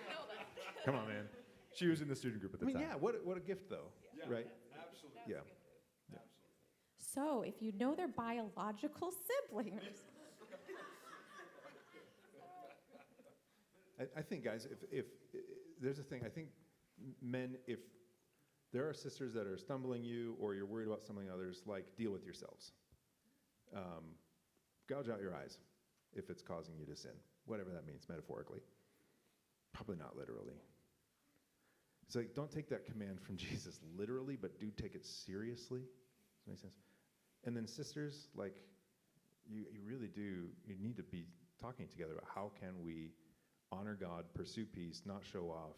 Speaker 3: know that.
Speaker 2: Come on, man. She was in the student group at
Speaker 5: I
Speaker 2: the
Speaker 5: mean,
Speaker 2: time.
Speaker 5: yeah, what a gift, though, right?
Speaker 2: Absolutely.
Speaker 5: Yeah.
Speaker 4: So if you know their biological siblings,
Speaker 5: I think, guys, if there's a thing, I think men, if there are sisters that are stumbling you or you're worried about stumbling others, like, deal with yourselves. Gouge out your eyes if it's causing you to sin, whatever that means metaphorically. Probably not literally. It's like, don't take that command from Jesus literally, but do take it seriously. Does that make sense? And then sisters, like, you really do, you need to be talking together about how can we honor God, pursue peace, not show off.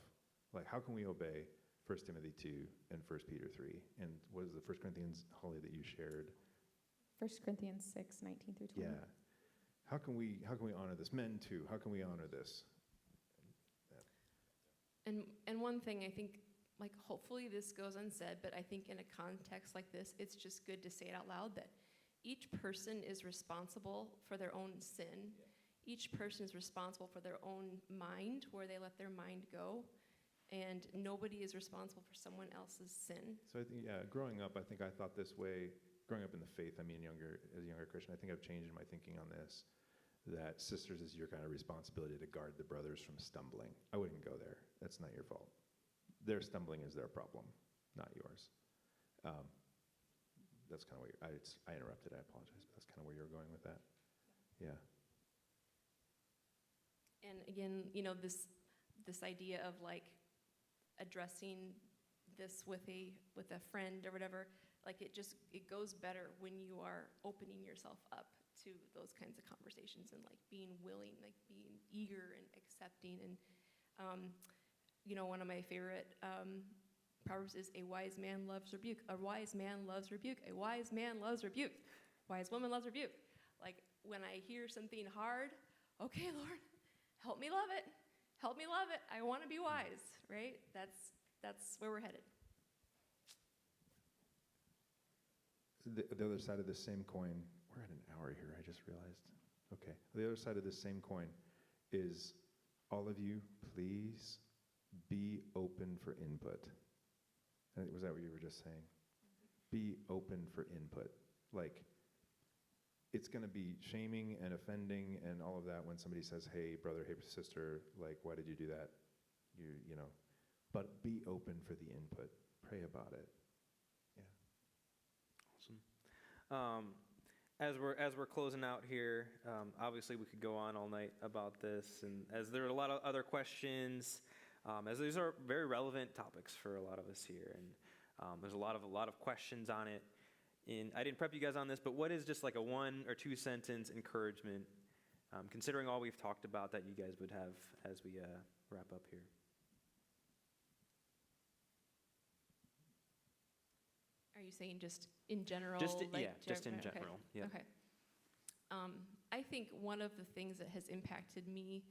Speaker 5: Like, how can we obey 1 Timothy 2 and 1 Peter 3? And what is the 1 Corinthians, Holly, that you shared?
Speaker 4: 1 Corinthians 6, 19 through 20.
Speaker 5: Yeah. How can we honor this? Men too, how can we honor this?
Speaker 3: And one thing I think, like, hopefully this goes unsaid, but I think in a context like this, it's just good to say it out loud that each person is responsible for their own sin. Each person is responsible for their own mind, where they let their mind go, and nobody is responsible for someone else's sin.
Speaker 5: So I think, growing up, I think I thought this way. Growing up in the faith, as a younger Christian, I think I've changed my thinking on this, that sisters is your kind of responsibility to guard the brothers from stumbling. I wouldn't go there. That's not your fault. Their stumbling is their problem, not yours. That's kind of what I interrupted, I apologize, but that's kind of where you're going with that. Yeah.
Speaker 3: And again, this idea of, like, addressing this with a friend or whatever, like, it goes better when you are opening yourself up to those kinds of conversations and, like, being willing, like, being eager and accepting. And one of my favorite proverbs is, a wise man loves rebuke, a wise man loves rebuke, a wise man loves rebuke, wise woman loves rebuke. Like, when I hear something hard, okay, Lord, help me love it. Help me love it. I want to be wise, right? That's where we're headed.
Speaker 5: The other side of the same coin, we're at an hour here, I just realized. Okay. The other side of the same coin is, all of you, please be open for input. Was that what you were just saying? Be open for input. Like, it's going to be shaming and offending and all of that when somebody says, hey, brother, hey, sister, like, why did you do that? You know. But be open for the input. Pray about it. Yeah.
Speaker 1: Awesome. As we're closing out here, obviously we could go on all night about this, and as there are a lot of other questions, as these are very relevant topics for a lot of us here, and there's a lot of questions on it. And I didn't prep you guys on this, but what is just like a 1 or 2 sentence encouragement, considering all we've talked about, that you guys would have as we wrap up here?
Speaker 3: Are you saying just in general?
Speaker 1: Just in
Speaker 3: okay.
Speaker 1: general. Yeah.
Speaker 3: Okay. I think one of the things that has impacted me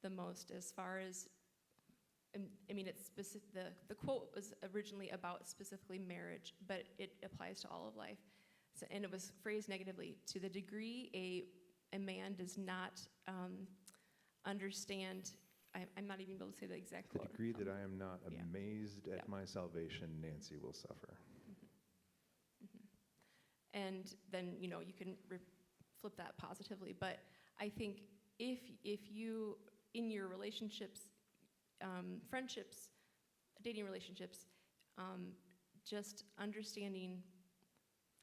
Speaker 3: the most, as far as, I mean, it's specific. The quote was originally about specifically marriage, but it applies to all of life. So, and it was phrased negatively: to the degree a man does not understand. I'm not even able to say the exact
Speaker 5: The
Speaker 3: quote.
Speaker 5: degree that I am not
Speaker 3: Yeah.
Speaker 5: amazed at
Speaker 3: Yeah.
Speaker 5: my salvation, Nancy will suffer.
Speaker 3: And then, you can flip that positively. But I think if you, in your relationships, friendships, dating relationships, just understanding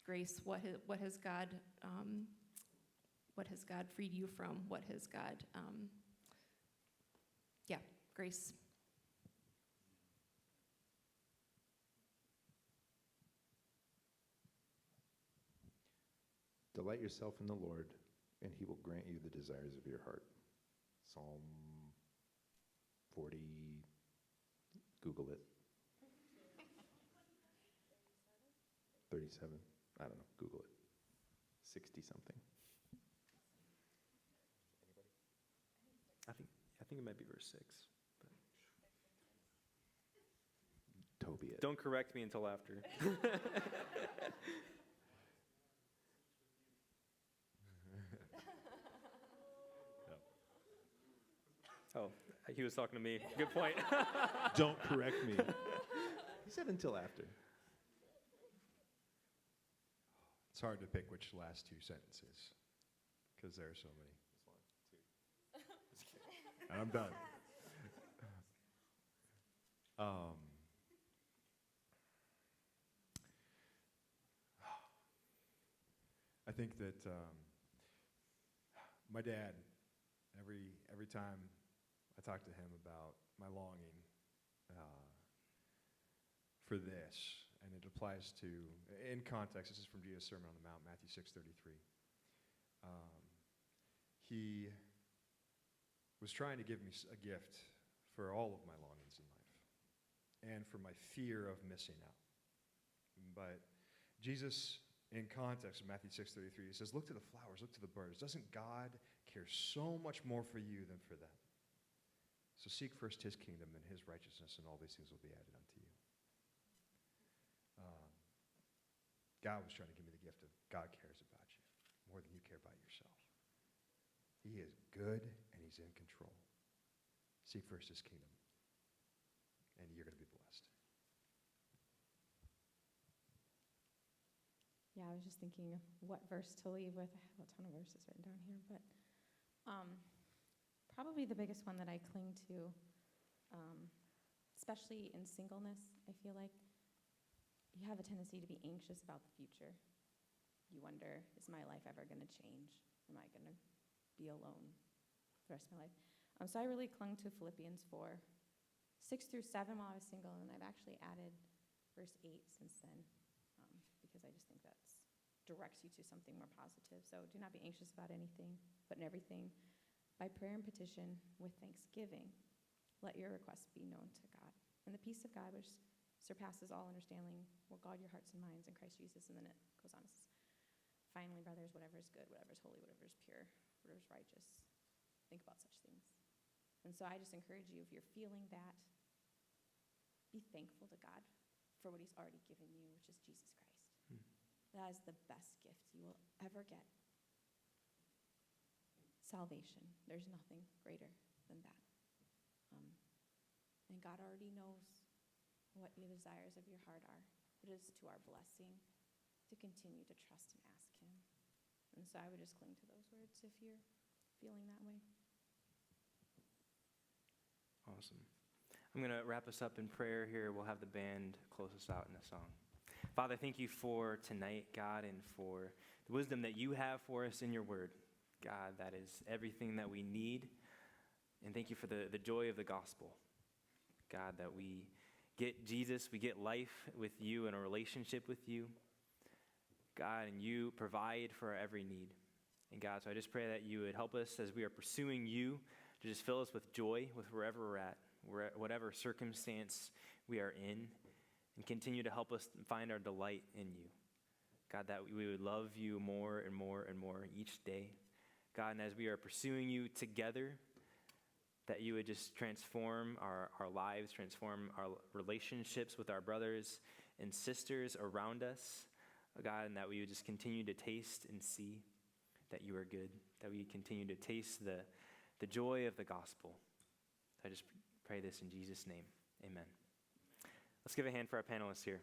Speaker 3: Grace, what has God freed you from? What has God, grace.
Speaker 5: Delight yourself in the Lord, and he will grant you the desires of your heart. Psalm 40, Google it. 37? I don't know, Google it. 60 something.
Speaker 1: I think it might be verse 6.
Speaker 5: Toby it.
Speaker 1: Don't correct me until after. Oh, he was talking to me. Good point.
Speaker 5: Don't correct me. He said until after.
Speaker 2: It's hard to pick which last two sentences because there are so many. And I'm done. I think that my dad, every time I talk to him about my longing for this, and it applies to, in context, this is from Jesus' Sermon on the Mount, Matthew 6:33. He was trying to give me a gift for all of my longings in life and for my fear of missing out. But Jesus, in context of Matthew 6:33, he says, look to the flowers, look to the birds. Doesn't God care so much more for you than for them? So seek first his kingdom and his righteousness, and all these things will be added unto you. God was trying to give me the gift of God cares about you more than you care about yourself. He is good, and he's in control. Seek first his kingdom, and you're going to be blessed.
Speaker 4: Yeah, I was just thinking what verse to leave with. I have a ton of verses written down here, but probably the biggest one that I cling to, especially in singleness, I feel like you have a tendency to be anxious about the future. You wonder, is my life ever going to change? Am I going to be alone for the rest of my life? So I really clung to Philippians 4, 6 through 7 while I was single, and I've actually added verse 8 since then, because I just think that directs you to something more positive. So do not be anxious about anything, but in everything, by prayer and petition, with thanksgiving, let your requests be known to God. And the peace of God, which surpasses all understanding, will guard your hearts and minds in Christ Jesus. And then it goes on. It says, finally, brothers, whatever is good, whatever is holy, whatever is pure, whatever is righteous, think about such things. And so I just encourage you, if you're feeling that, be thankful to God for what he's already given you, which is Jesus Christ. That is the best gift you will ever get. Salvation. There's nothing greater than that. And God already knows what the desires of your heart are. It is to our blessing to continue to trust and ask him. And so I would just cling to those words if you're feeling that way.
Speaker 1: Awesome. I'm going to wrap us up in prayer here. We'll have the band close us out in a song. Father, thank you for tonight, God, and for the wisdom that you have for us in your word. God, that is everything that we need. And thank you for the joy of the gospel. God, that we get Jesus, we get life with you and a relationship with you. God, and you provide for our every need. And God, so I just pray that you would help us as we are pursuing you to just fill us with joy with wherever we're at, whatever circumstance we are in, and continue to help us find our delight in you. God, that we would love you more and more and more each day. God, and as we are pursuing you together, that you would just transform our lives, transform our relationships with our brothers and sisters around us, God, and that we would just continue to taste and see that you are good, that we continue to taste the joy of the gospel. I just pray this in Jesus' name. Amen. Let's give a hand for our panelists here.